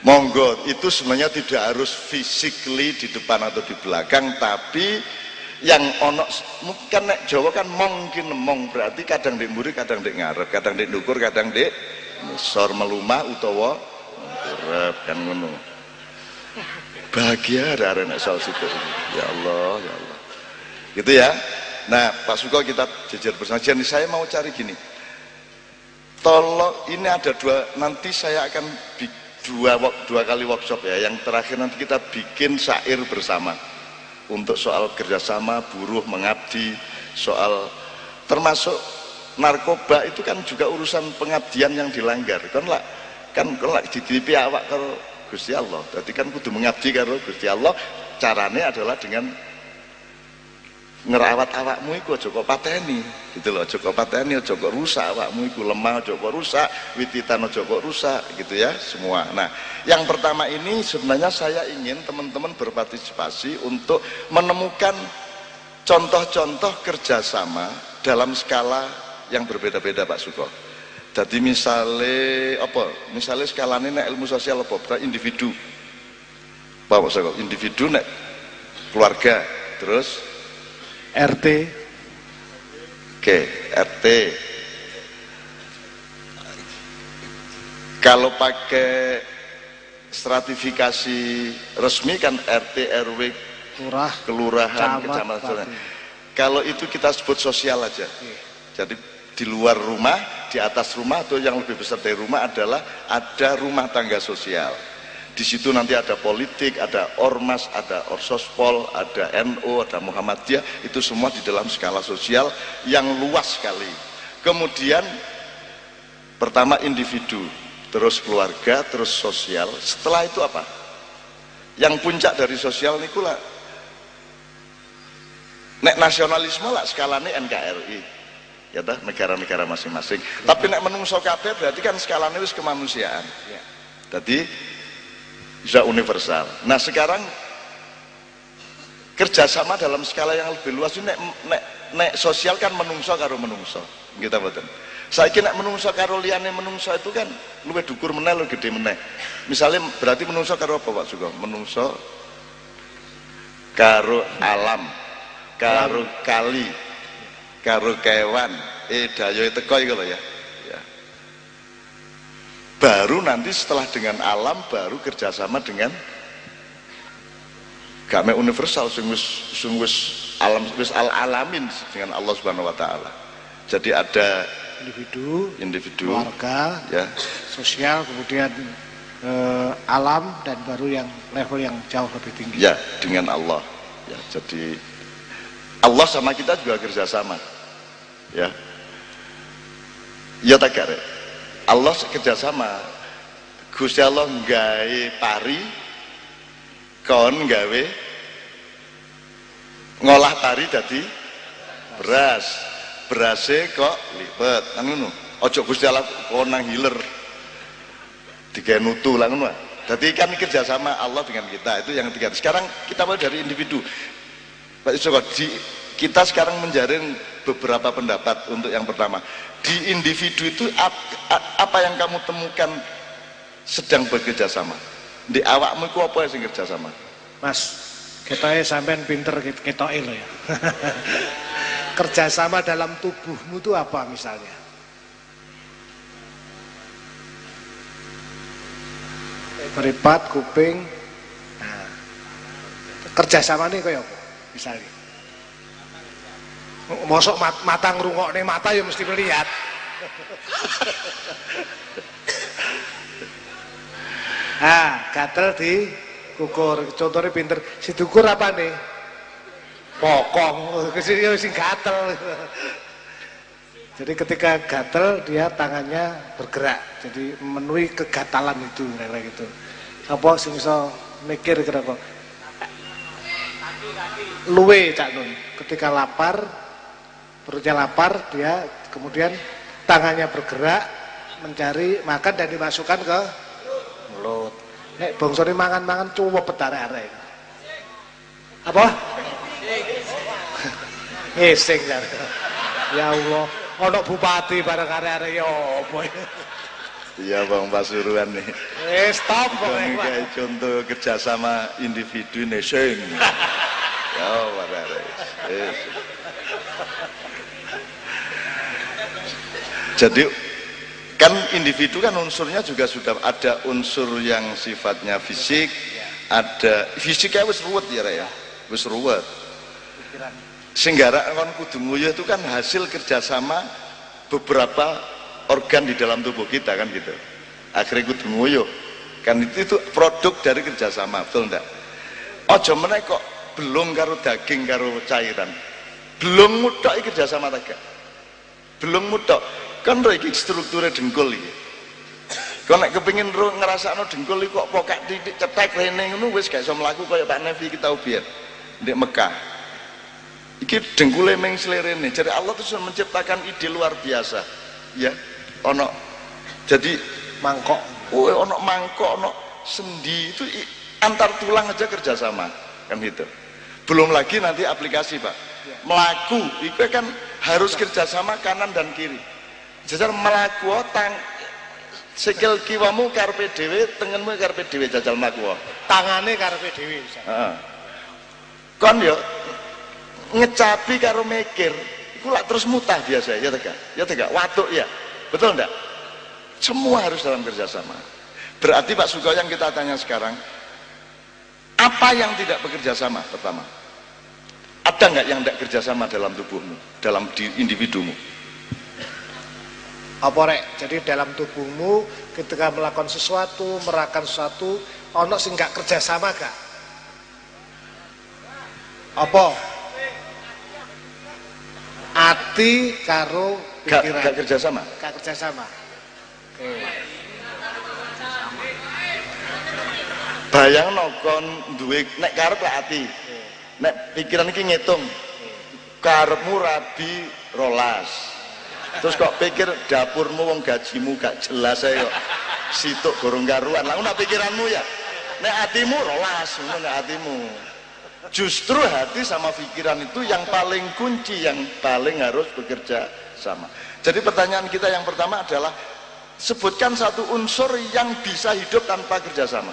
Monggo, itu sebenarnya tidak harus physically di depan atau di belakang, tapi yang ono kan nek Jawa kan mungkin mong berarti kadang di mburi, kadang di ngarep, kadang di ndukur, kadang di ngisor melumah utawa ngarep kan ngono. Bahagia arek nek soal situ. Ya Allah, ya Allah. Gitu ya. Nah, Pak Suko kita jejer bersama. Jadi saya mau cari gini. Tolong ini ada nanti saya akan dua kali workshop ya. Yang terakhir nanti kita bikin syair bersama untuk soal kerjasama buruh mengabdi, soal termasuk narkoba itu kan juga urusan pengabdian yang dilanggar. Kan lah dititipi awak karo Gusti Allah. Jadi kan kudu mengabdi karo Gusti Allah. Caranya adalah dengan ngerawat awakmu iku aja kok pateni gitu loh, aja kok pateni, aja kok rusak awakmu iku, lemah aja kok rusak, wititan aja kok rusak gitu ya semua. Nah, yang pertama ini sebenarnya saya ingin teman-teman berpartisipasi untuk menemukan contoh-contoh kerjasama dalam skala yang berbeda-beda Pak Suko. Jadi misalnya skalanya nek ilmu sosial apa, individu Pak Suko, individu nek keluarga, terus RT. Oke, RT. Kalau pakai stratifikasi resmi kan RT, RW, kelurahan, kecamatan. Kalau itu kita sebut sosial aja. Jadi di luar rumah, di atas rumah atau yang lebih besar dari rumah adalah ada rumah tangga sosial. Di situ nanti ada politik, ada ormas, ada orsospol, ada NU, ada Muhammadiyah, itu semua di dalam skala sosial yang luas sekali. Kemudian pertama individu, terus keluarga, terus sosial. Setelah itu apa? Yang puncak dari sosial niku lah nek nasionalisme lah skalanya NKRI. Ya toh, negara-negara masing-masing. Tapi nek menungso kabeh berarti kan skalanya wis kemanusiaan. Jadi bisa universal. Nah sekarang kerjasama dalam skala yang lebih luas ini nek sosial kan menungso karo menungso, kita betul. Saya kira menungso karo liane menungso itu kan luwih dukur meneh, luwih gede meneh. Misalnya berarti menungso karo apa Pak Suko? Menungso karo alam, karo kali, karo kewan, daya teko iku lho ya. Baru nanti setelah dengan alam baru kerjasama dengan game universal sungguh alam wis alamin dengan Allah Subhanahu Wa Taala. Jadi ada individu, keluarga, ya, sosial, kemudian alam dan baru yang level yang jauh lebih tinggi. Ya, dengan Allah. Ya, jadi Allah sama kita juga kerjasama. Ya, ya tak kare. Allah kerjasama. Gusti Allah nggawe pari, kon nggawe ngolah pari dadi beras. Berase kok lipet kan ngono. Ojo Gusti Allah kon nang hiler. Digawe nutu lah ngono. Dadi kan kerjasama Allah dengan kita, itu yang ketiga. Sekarang kita mulai dari individu. Pak Joko, kita sekarang menjaring beberapa pendapat untuk yang pertama. Di individu itu apa yang kamu temukan sedang bekerja sama? Di awakmu itu apa yang kerja sama? Mas, ketoke sampean pinter ketoke lho ya. Kerjasama dalam tubuhmu itu apa misalnya? Meripat, kuping. Nah, kerjasama ini kayak apa misalnya? Mosok mata ngrungokne mata ya mesti melihat. Gatel di kukur. Contohnya pinter. Si dukur apa nih? Pokong. Kesini sing gatel. Jadi ketika gatel dia tangannya bergerak. Jadi memenuhi kegatalan itu kayak gitu. Apa sing iso mikir kira-kira? Luwe Cak Nun. Ketika lapar, perutnya lapar, dia kemudian tangannya bergerak mencari makan dan dimasukkan ke mulut. Nek bangsane mangan-mangan cuwepet arek-arek. Apa? Ngising jan. Ya Allah, ana bupati bareng arek-arek ya apa. Iya Bang Pasuruan nih. Stop Ini kayak contoh kerjasama individu nih sing. Ya warare. Jadi kan individu kan unsurnya juga sudah ada unsur yang sifatnya fisik, ada fisiknya wis ruwet ya Rek ya. Wis ruwet. Singgara kon kudu nguyuh itu kan hasil kerjasama beberapa organ di dalam tubuh kita kan gitu. Akhirnya kudu nguyuh. Kan itu produk dari kerjasama, betul enggak? Ojo meneh kok belum karo daging karo cairan. Belum mutok iki kerjasama ta gak? Belum mutok. Kan ro iki strukture dengkul iki. Kok nek kepengin ro ngrasakno dengkul iki kok pokak titik cetek rene ngono wis gak iso mlaku kaya Pak Nevi kita ubiyen ndek Mekah. Iki dengkule meng slerene. Jadi Allah itu sudah menciptakan ide luar biasa. Ya, ono jadi mangkok. Ono mangkok, ono sendi itu antar tulang aja kerjasama kan gitu. Belum lagi nanti aplikasi Pak. Melaku itu kan harus kerjasama kanan dan kiri. Jajal melaku sikil kiwamu karepe dhewe, tengenmu karepe dhewe jajal melaku. Tangane karepe dhewe. Heeh. Kon yo ngecapi karo mikir iku lak terus mutah biasa ya tegak. Ya tegak watuk ya. Betul enggak? Semua harus dalam kerjasama. Berarti Pak Suko yang kita tanya sekarang, apa yang tidak bekerja sama pertama? Ada nggak yang tidak kerjasama dalam tubuhmu, dalam individumu? Apa Rek? Jadi dalam tubuhmu ketika melakukan sesuatu, merakan sesuatu, ono sing gak kerjasama gak? Apa? Ati karo pikiran. Gak kerjasama? Gak kerjasama. Bayang kon duwe nek karep lek ati. Nek pikiran iki ngitung. Karepmu rabi rolas. Terus kok pikir dapurmu wong gajimu gak jelas ae kok. Situk gorong karuan. Lah ngono pikiranmu ya. Nek atimu rolas, ngono nek atimu. Justru hati sama pikiran itu yang paling kunci, yang paling harus bekerja sama. Jadi pertanyaan kita yang pertama adalah sebutkan satu unsur yang bisa hidup tanpa kerjasama.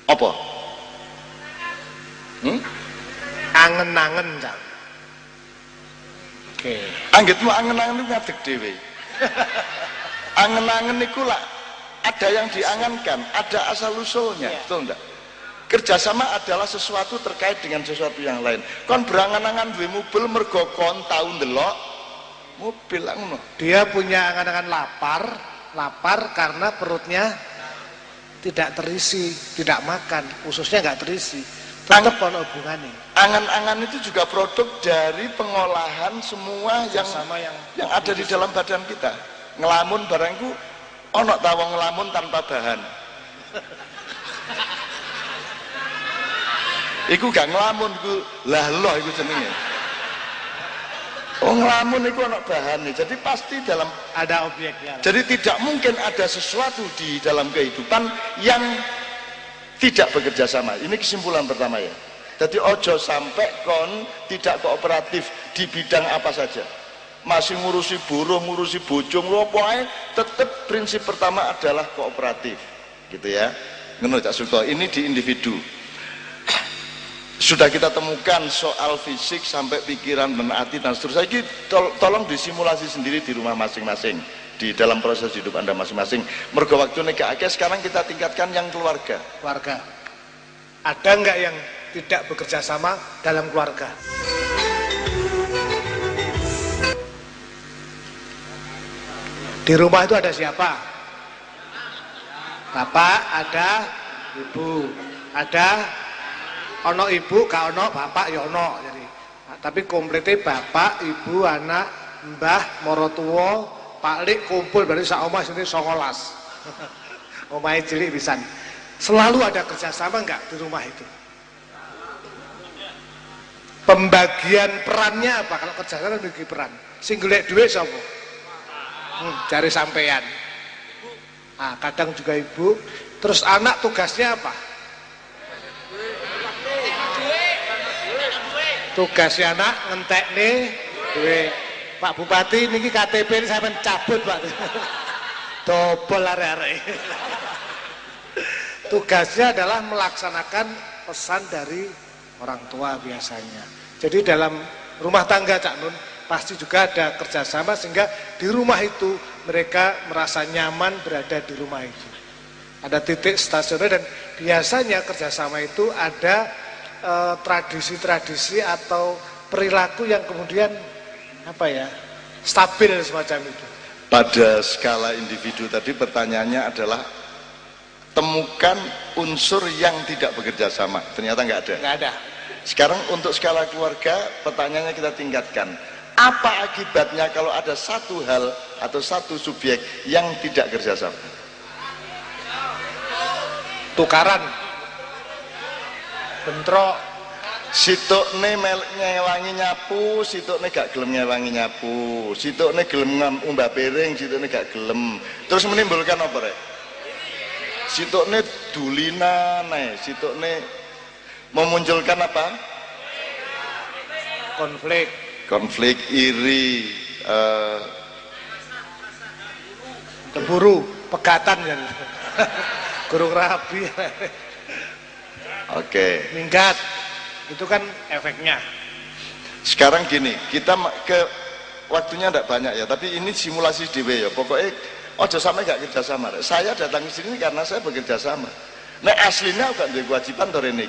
Apa? Angen-angen Cak. Oke. Anggitmu angen-angen itu ngadeg dhewe. Angen-angen niku lah ada yang diangankan, ada asal usulnya, betul enggak? Kerjasama adalah sesuatu terkait dengan sesuatu yang lain. Kon berangan-angan duwe mobil mergo kon tau ndelok mobil ngono. Dia punya angan-angan lapar karena perutnya tidak terisi, tidak makan, ususnya nggak terisi. Tetap ono hubungannya. Angan-angan itu juga produk dari pengolahan semua yang ada di dalam badan kita. Ngelamun barangku ono tawa ngelamun tanpa bahan. Iku gak ngelamun, iku lah loh iku jenenge. Oh ngelamun iku ono bahan nih, jadi pasti dalam ada objeknya. Jadi tidak mungkin ada sesuatu di dalam kehidupan yang tidak bekerja sama. Ini kesimpulan pertama ya. Jadi ojo sampai kon tidak kooperatif di bidang apa saja. Masih ngurusi buruh, ngurusi bojong, pokoknya tetap prinsip pertama adalah kooperatif, gitu ya. Ngono Cak Suko, ini di individu. Sudah kita temukan soal fisik sampai pikiran dan hati dan seterusnya. Ini tolong disimulasi sendiri di rumah masing-masing, di dalam proses hidup Anda masing-masing. Mergo waktu nikah sekarang kita tingkatkan yang keluarga. Keluarga. Ada nggak yang tidak bekerja sama dalam keluarga? Di rumah itu ada siapa? Bapak, ada ibu, ada ono ibu, gak ono bapak ya ono. Jadi, tapi komplitnya bapak, ibu, anak, mbah, morotuwo, paklik kumpul berarti sak omah sini 19. Omahnya cilik pisan. Selalu ada kerjasama enggak di rumah itu? Pembagian perannya apa? Kalau kerjasama bagi peran. Sing golek duit sapa? Cari sampean. Nah, kadang juga ibu. Terus anak tugasnya apa? Tugasnya anak ngentek nih duit. Pak Bupati niki KTP ini saya cabut Pak. Dobol arek-arek. Tugasnya adalah melaksanakan pesan dari orang tua biasanya. Jadi dalam rumah tangga Cak Nun pasti juga ada kerjasama sehingga di rumah itu mereka merasa nyaman berada di rumah itu. Ada titik stasioner dan biasanya kerjasama itu ada tradisi-tradisi atau perilaku yang kemudian apa ya, stabil semacam itu. Pada skala individu tadi pertanyaannya adalah temukan unsur yang tidak bekerja sama. Ternyata nggak ada. Nggak ada. Sekarang untuk skala keluarga pertanyaannya kita tingkatkan. Apa akibatnya kalau ada satu hal atau satu subjek yang tidak kerja sama? Tukaran, bentrok. Situkne ngewangi nyapu, situkne gak gelem ngewangi nyapu, situkne gelem umbah piring, situkne gak gelem. Terus menimbulkan apa rek? Situkne dulinan, situkne memunculkan apa? Konflik iri, cemburu, pegatan kan. Gurung rabi. Oke. Minggat. Itu kan efeknya. Sekarang gini, kita ke waktunya tidak banyak ya, tapi ini simulasi dhewe ya. Pokoknya ojo sampai gak kerja sama. Saya datang ke sini karena saya bekerja sama. Nah aslinya aku gak ada kewajiban to rene.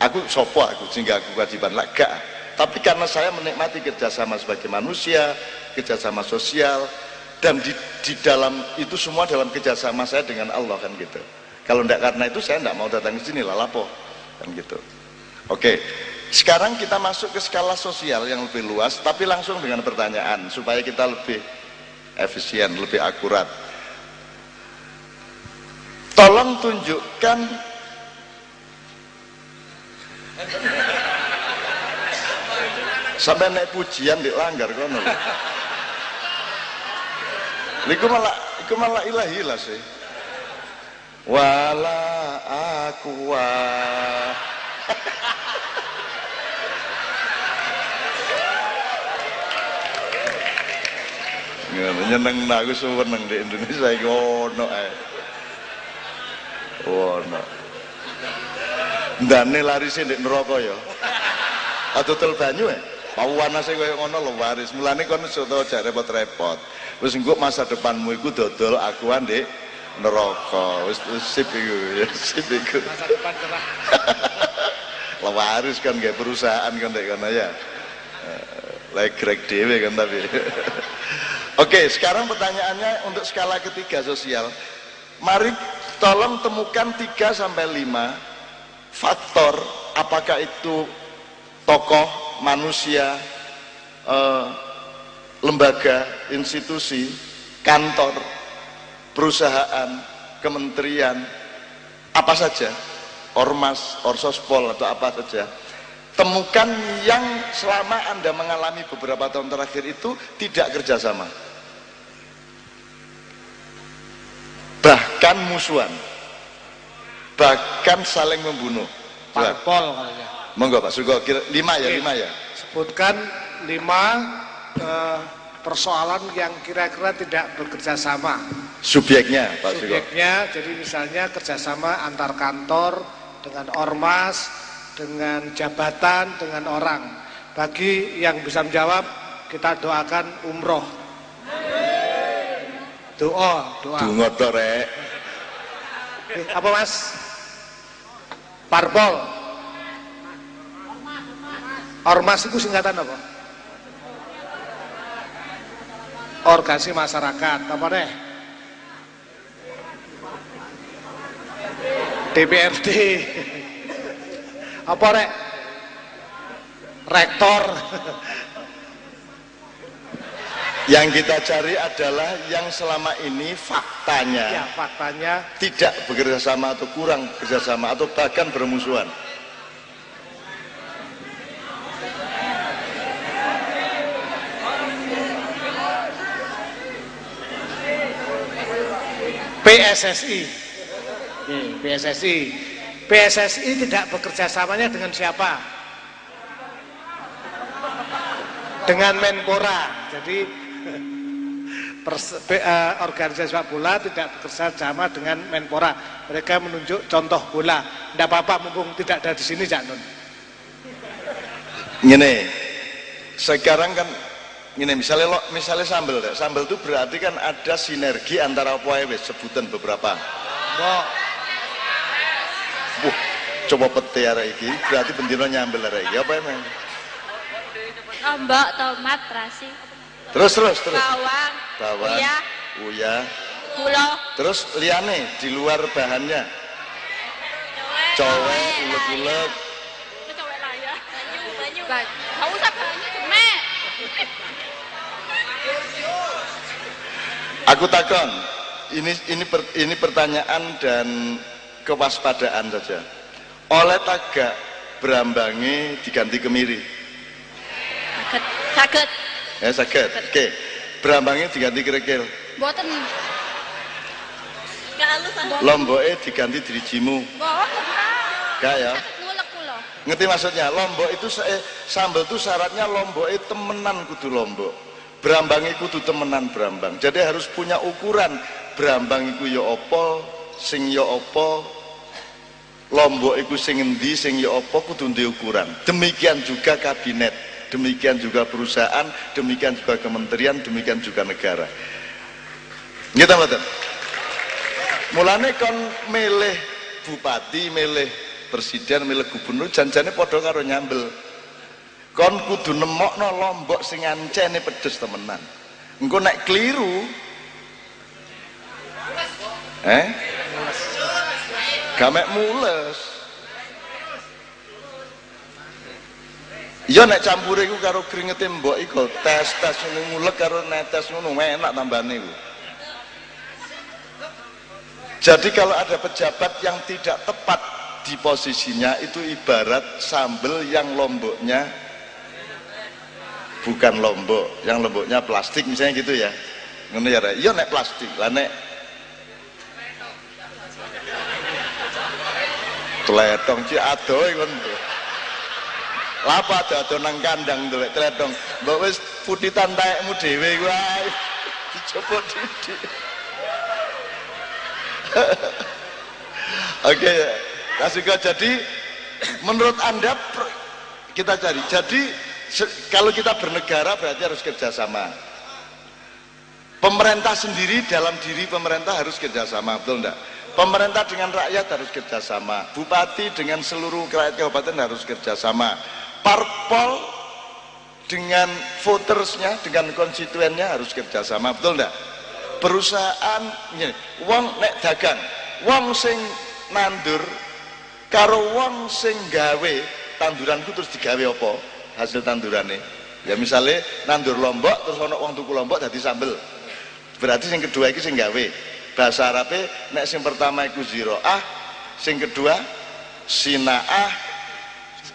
Aku sopo aku sehingga aku kewajiban lah gak. Tapi karena saya menikmati kerjasama sebagai manusia, kerjasama sosial, dan di dalam itu semua dalam kerjasama saya dengan Allah kan gitu. Kalau tidak karena itu saya tidak mau datang ke sini lah lapo kan gitu. Oke, sekarang kita masuk ke skala sosial yang lebih luas, tapi langsung dengan pertanyaan supaya kita lebih efisien, lebih akurat. Tolong tunjukkan sampai naik pujian dilanggar kono. Iku malah ilahi lah sih. Wala aqua. Nyeneng aku seneng di Indonesia iki ono ae. Ono. Ndane larise ndek neraka ya. Adol banyu e. Pawanase koyo ngono lho waris. Mulane kon soto aja repot-repot. Wis engko masa depanmu iku dodol akuan ndek neraka. Wis sip iku, ya sip iku. Masa depan cerah. Lah waris kan gak perusahaan kan ndek kono ya. Legrek dhewe kan tapi. Oke, sekarang pertanyaannya untuk skala ketiga sosial. Mari tolong temukan 3 sampai 5 faktor, apakah itu tokoh, manusia, lembaga, institusi, kantor, perusahaan, kementerian, apa saja, ormas, orsospol atau apa saja. Temukan yang selama Anda mengalami beberapa tahun terakhir itu tidak kerjasama. Bahkan musuhan, bahkan saling membunuh. Parpol kayaknya. Monggo Pak Sugo, 5 ya, 5 ya. Sebutkan 5 persoalan yang kira-kira tidak bekerja sama. Subjeknya Pak Sugo. Subjeknya, jadi misalnya kerjasama antar kantor dengan ormas, dengan jabatan, dengan orang. Bagi yang bisa menjawab, kita doakan umroh. Doa. Dungo to rek. Apa Mas? Parpol. Ormas itu singkatan apa? Organisasi masyarakat. Apa deh? DPRD. Apa rek? Rektor. Yang kita cari adalah yang selama ini faktanya, Ya, faktanya tidak bekerja sama atau kurang kerjasama atau bahkan bermusuhan. PSSI. PSSI. PSSI tidak bekerja samanya dengan siapa? Dengan Menpora. Jadi organisasi sepak bola tidak bekerja sama dengan Menpora. Mereka menunjuk contoh bola. Tidak apa-apa mumpung tidak ada di sini, Cak Nun. Gini, sekarang kan gini, misalnya sambel itu berarti kan ada sinergi antara apa ya, sebutan beberapa. Coba pete arek iki, berarti bendino nyambel arek iki apa emang? Lombok, tomat, terasi. Terus. Bawang. Uya. Gula. Terus liane di luar bahannya. Cowek, ulet-ulet. Cowek laya. Banyu. Enggak usah banyu, Mek. Aku takon, ini pertanyaan dan kewaspadaan saja. Oleh tagak berambangi diganti kemiri. Saged. Ya saged. Oke. Berambangnya diganti kerikil. Mboten. Enggak halus. Lomboke diganti dirijimu. Mboten. Gak ya? Ngulek kula. Ngerti maksudnya? Lombok itu sambel itu syaratnya lomboke temenan kudu lombok. Berambangi kudu temenan berambang. Jadi harus punya ukuran. Berambang iku ya apa, sing ya apa, lombok iku sing endi, sing ya apa kudu duwe ukuran. Demikian juga kabinet, demikian juga perusahaan, demikian juga kementerian, demikian juga negara. Nggih ta mboten? Mulane kon milih bupati, milih presiden, milih gubernur janjane padha karo nyambel. Kon kudu nemokno lombok sing ancene pedes temenan. Engko nek kliru gamek mules. Ya nek campure iku karo kringete mbok iku tes ngono ngulek karo netes ngono enak tambane iku. Jadi kalau ada pejabat yang tidak tepat di posisinya itu ibarat sambel yang lomboknya bukan lombok, yang lomboknya plastik misalnya gitu ya. Ngono ya, iya nek plastik. Lah nek tletong ci adoh kon. Lapa ado nang kandang tuwek tletong. Mbok wis putitan taekmu dhewe iku ae. Dicoba didik. Oke, kasih kau. Jadi menurut Anda kita cari. Jadi kalau kita bernegara berarti harus kerjasama. Pemerintah sendiri dalam diri pemerintah harus kerjasama, betul enggak? Pemerintah dengan rakyat harus kerjasama. Bupati dengan seluruh rakyat kabupaten harus kerjasama. Parpol dengan votersnya, dengan konstituennya harus kerjasama, betul enggak? Perusahaan, wong nek dagang, wong sing nandur karo wong sing gawe tanduranku terus digawe apa? Hasil tandurane. Ya misalnya nandur lombok terus ana wong tuku lombok dadi sambel. Berarti sing kedua iki sing gawe. Bahasa Arabe nek sing pertama iku ziroah, sing kedua sinaah.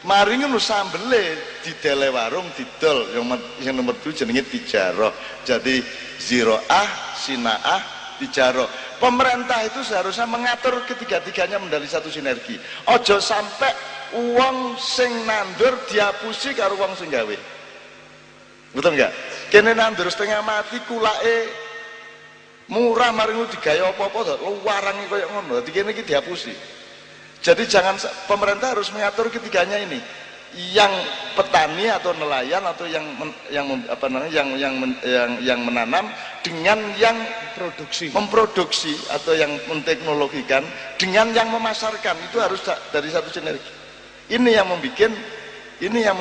Mari ngono sambele didele warung didol yang nomor 2 jenenge tijaroh. Jadi ziroah, sinaah, tijaroh. Pemerintah itu seharusnya mengatur ketiga-tiganya menjadi satu sinergi. Ojo sampai uang sing nandur diapusi karo uang sing gawe. Betul enggak? Kene nandur setengah mati kulake murah mari ngono digawe apa-apa to warange koyo ngono. Dadi kene iki diapusi. Jadi jangan, pemerintah harus mengatur ketiganya ini. Yang petani atau nelayan atau yang menanam dengan yang memproduksi atau yang menteknologikan dengan yang memasarkan itu harus dari satu sinergi. Ini yang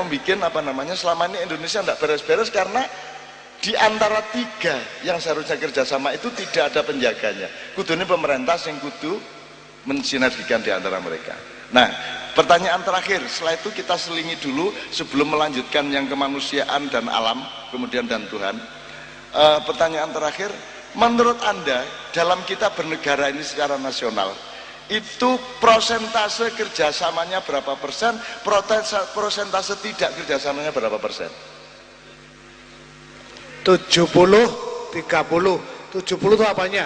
membuat selama ini Indonesia tidak beres-beres karena di antara tiga yang seharusnya kerjasama itu tidak ada penjaganya. Kudune pemerintah yang kudu mensinergikan di antara mereka. Nah, pertanyaan terakhir, setelah itu kita selingi dulu sebelum melanjutkan yang kemanusiaan dan alam, kemudian dan Tuhan. Pertanyaan terakhir, menurut Anda dalam kita bernegara ini secara nasional, itu prosentase kerjasamanya berapa persen, prosentase tidak kerjasamanya berapa persen? 70-30. 70 itu apanya?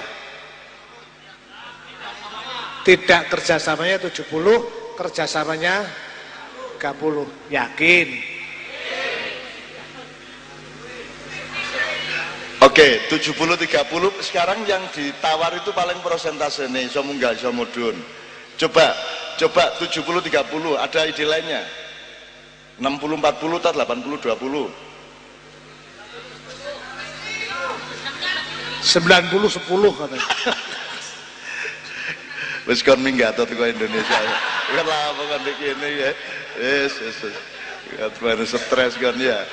Tidak kerjasamanya 70, kerjasamanya 30. Yakin? Oke, 70-30 sekarang yang ditawar itu paling persentase nih, iso munggah iso mudhun. Coba 70-30, ada ide lainnya? 60-40 atau 80-20? 90-10 katanya. Wis kon minggat teko Indonesia. Kan lah kan kene ya. Wis. Kan stres kan ya.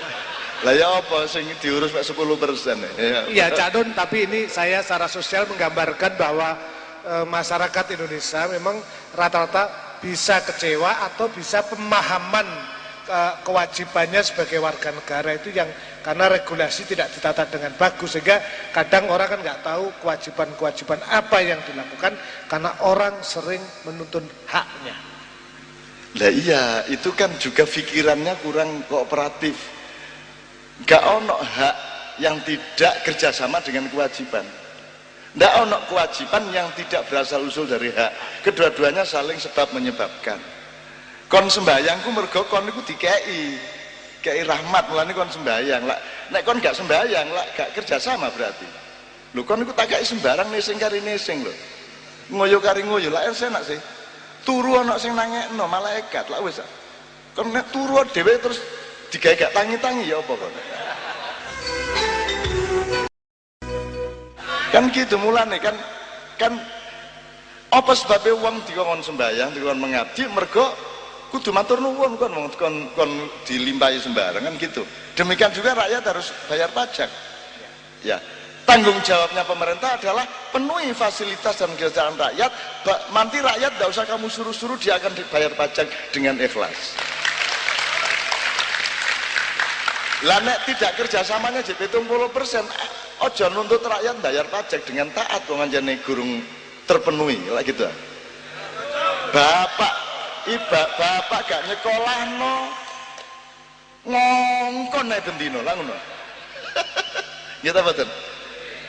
Lah ya apa sing diurus mek 10% ya. Iya Cak Nun, tapi ini saya secara sosial menggambarkan bahwa masyarakat Indonesia memang rata-rata bisa kecewa atau bisa pemahaman kewajibannya sebagai warga negara itu yang karena regulasi tidak ditata dengan bagus, sehingga kadang orang kan nggak tahu kewajiban-kewajiban apa yang dilakukan karena orang sering menuntut haknya. Lah iya, itu kan juga pikirannya kurang kooperatif. Gak ono hak yang tidak kerjasama dengan kewajiban. Nggak ono kewajiban yang tidak berasal usul dari hak. Kedua-duanya saling sebab menyebabkan. Kon sembayangku mergo kon iku dikei rahmat, mulane kon sembayang. Lah nek kon gak sembayang, lah gak kerjasama berarti. Lho kon iku tak kei sembarang nesing kari nesing lho. Ngoyo kari ngoyo, lah enak sih. Turu ana sing nangekno malaikat, lah wis. Kon nek turu dhewe terus digawe gak tangi-tangi ya apa kon? Kan gitu mulane kan apa sebabnya wong dikon sembayang, dikon mengabdi mergo kudu matur nuwun kon dilimpahi sembarang kan gitu. Demikian juga rakyat harus bayar pajak. Ya, tanggung jawabnya pemerintah adalah penuhi fasilitas dan kesejahteraan rakyat. Nanti rakyat tidak usah kamu suruh-suruh, dia akan dibayar pajak dengan ikhlas. Lah nek tidak kerjasamanya jadi 70%, ojo nuntut rakyat bayar pajak dengan taat, wong anjane gurung terpenuhi, lah gitu. Bapak gak nyekolahno ngongkon nek bendino lah ngono. Gitu betul.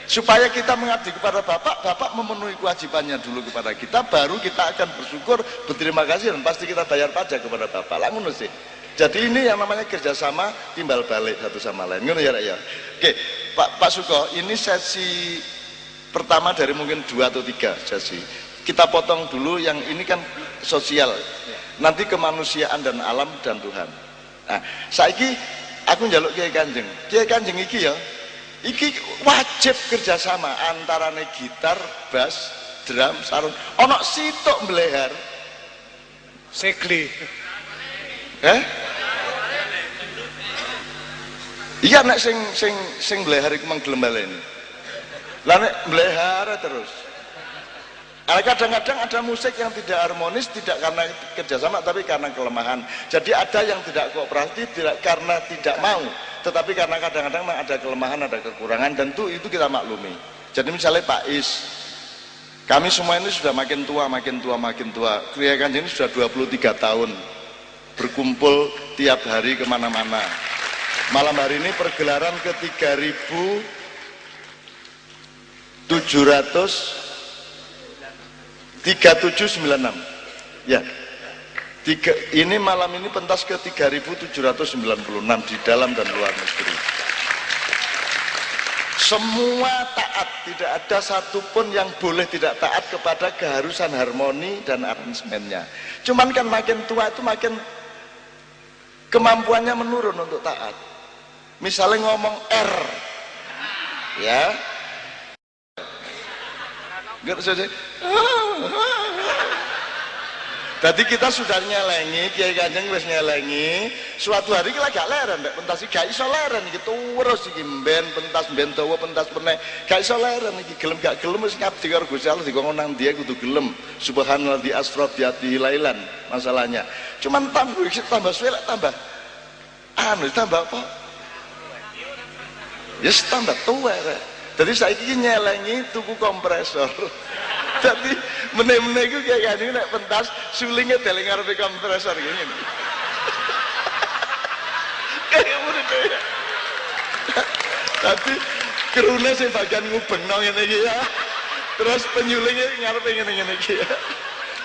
Supaya kita mengabdi kepada Bapak memenuhi kewajibannya dulu kepada kita, baru kita akan bersyukur, berterima kasih dan pasti kita bayar pajak kepada Bapak. Lah ngono sih. Jadi ini yang namanya kerjasama timbal balik satu sama lain. Ngono ya, ya. Oke, Pak Suko, ini sesi pertama dari mungkin 2 atau 3 sesi. Kita potong dulu yang ini kan sosial, nanti kemanusiaan dan alam dan Tuhan. Nah, saiki aku njaluk Kiai Kanjeng iki ya, iki wajib kerjasama antarane gitar, bass, drum, sarung. Ono sitok mblehar, segli. Iya nek sing mblehar iku mang gelem baleni. Lah nek mblehar terus. Kadang-kadang ada musik yang tidak harmonis, tidak karena kerjasama tapi karena kelemahan. Jadi ada yang tidak kooperatif tidak karena tidak mau, tetapi karena kadang-kadang ada kelemahan, ada kekurangan, dan itu kita maklumi. Jadi misalnya Pak Is, kami semua ini sudah makin tua. Kiai Kanjeng ini sudah 23 tahun berkumpul tiap hari kemana-mana. Malam hari ini pergelaran ke 3796 ya. Ini malam ini pentas ke 3796 di dalam dan luar negeri. Semua taat, tidak ada satupun yang boleh tidak taat kepada keharusan harmoni dan aransemennya. Cuman kan makin tua itu makin kemampuannya menurun untuk taat. Misalnya ngomong R ya, jadi kita sudah nyelengi, Kiai Kanjeng wis nyelengi. Suatu hari kita gak leren, pentas iki gak iso leren iki terus iki ben pentas ben dawa pentas meneh. Gak iso leren iki gelem gak gelem wis ngabdi karo Gusti Allah dikon nang dia kudu gelem. Subhanallah di asra bi lailan masalahnya. Cuman tambah suwe tambah tambah apa? Yes tambah tuwa. Jadi saiki nyelengi tuku kompresor. Jadi meneh-meneh iku kayak gini nek pentas sulingnya deling ngarepe kompresor gini. Kayak ngono ya. Tapi kerune sing bagian ngubengno ngene iki ya. Terus penyulingnya ngarepe ngene-ngene iki ya.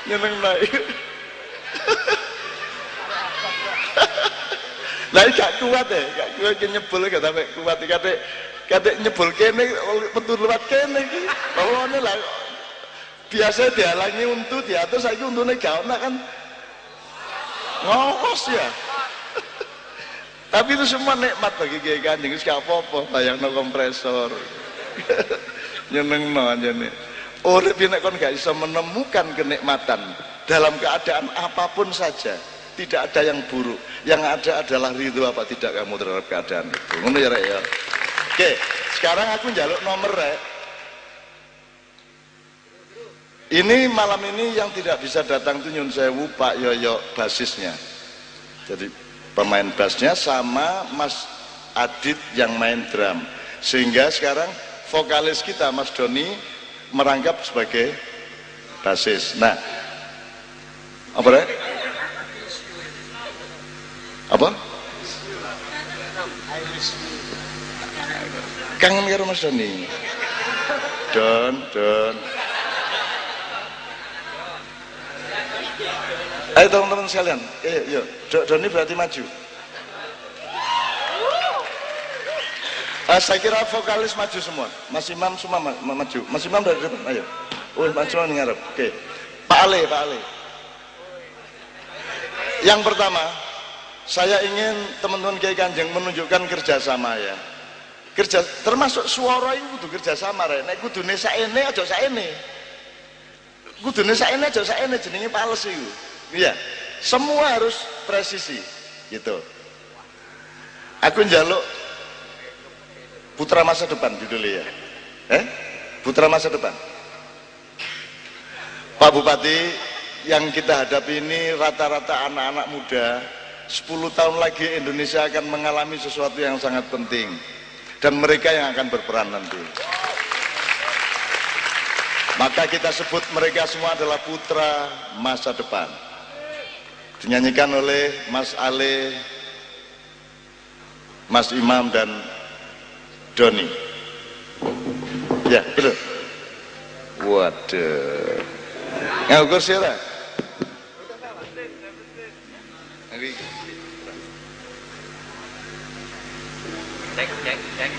nyeneng naik. Lah gak kuat ya, gak kuat nyebul gak sampai kuat kadek nyebul kene metu lewat kene iki. Bawane lah biasa dihalangi untu diatur saiki untune gak ono kan. Ngos ya. Tapi itu semua nikmat bagi Kiai Kanjeng, wis gak apa-apa, bayangno kompresor. Nyenengno anjene. Urip nek kon gak bisa menemukan kenikmatan dalam keadaan apapun saja, tidak ada yang buruk. Yang ada adalah ridho apa tidak kamu terhadap keadaan itu. Ngono ya Rek ya. Oke, sekarang aku njaluk nomor Rek. Ini malam ini yang tidak bisa datang tuh nyun sewu Pak Yoyo basisnya. Jadi pemain bassnya sama Mas Adit yang main drum. Sehingga sekarang vokalis kita Mas Doni merangkap sebagai basis. Nah, apa Rek? Apa? Kangen karo Mas Doni. Don. Ayo teman-teman sekalian, yuk, Doni berarti maju. Saya kira vokalis maju semua. Mas Imam semua maju. Mas Imam dari depan, ayo. Mas Imam ngarep. Oke. Pak Ale. Yang pertama, saya ingin teman-teman Kiai Kanjeng menunjukkan kerjasama ya. Termasuk suara itu kudu kerjasama ya. Nek kudune saene aja saene. Kudune saene aja saene jenenge pales iku. Iya. Semua harus presisi gitu. Aku njaluk Putra Masa Depan judulnya ya. Putra Masa Depan. Pak Bupati, yang kita hadapi ini rata-rata anak-anak muda. 10 tahun lagi Indonesia akan mengalami sesuatu yang sangat penting, dan mereka yang akan berperan nanti. Maka kita sebut mereka semua adalah putra masa depan. Dinyanyikan oleh Mas Ale, Mas Imam dan Doni. Ya, betul. Waduh. Ngukur sira. Cek.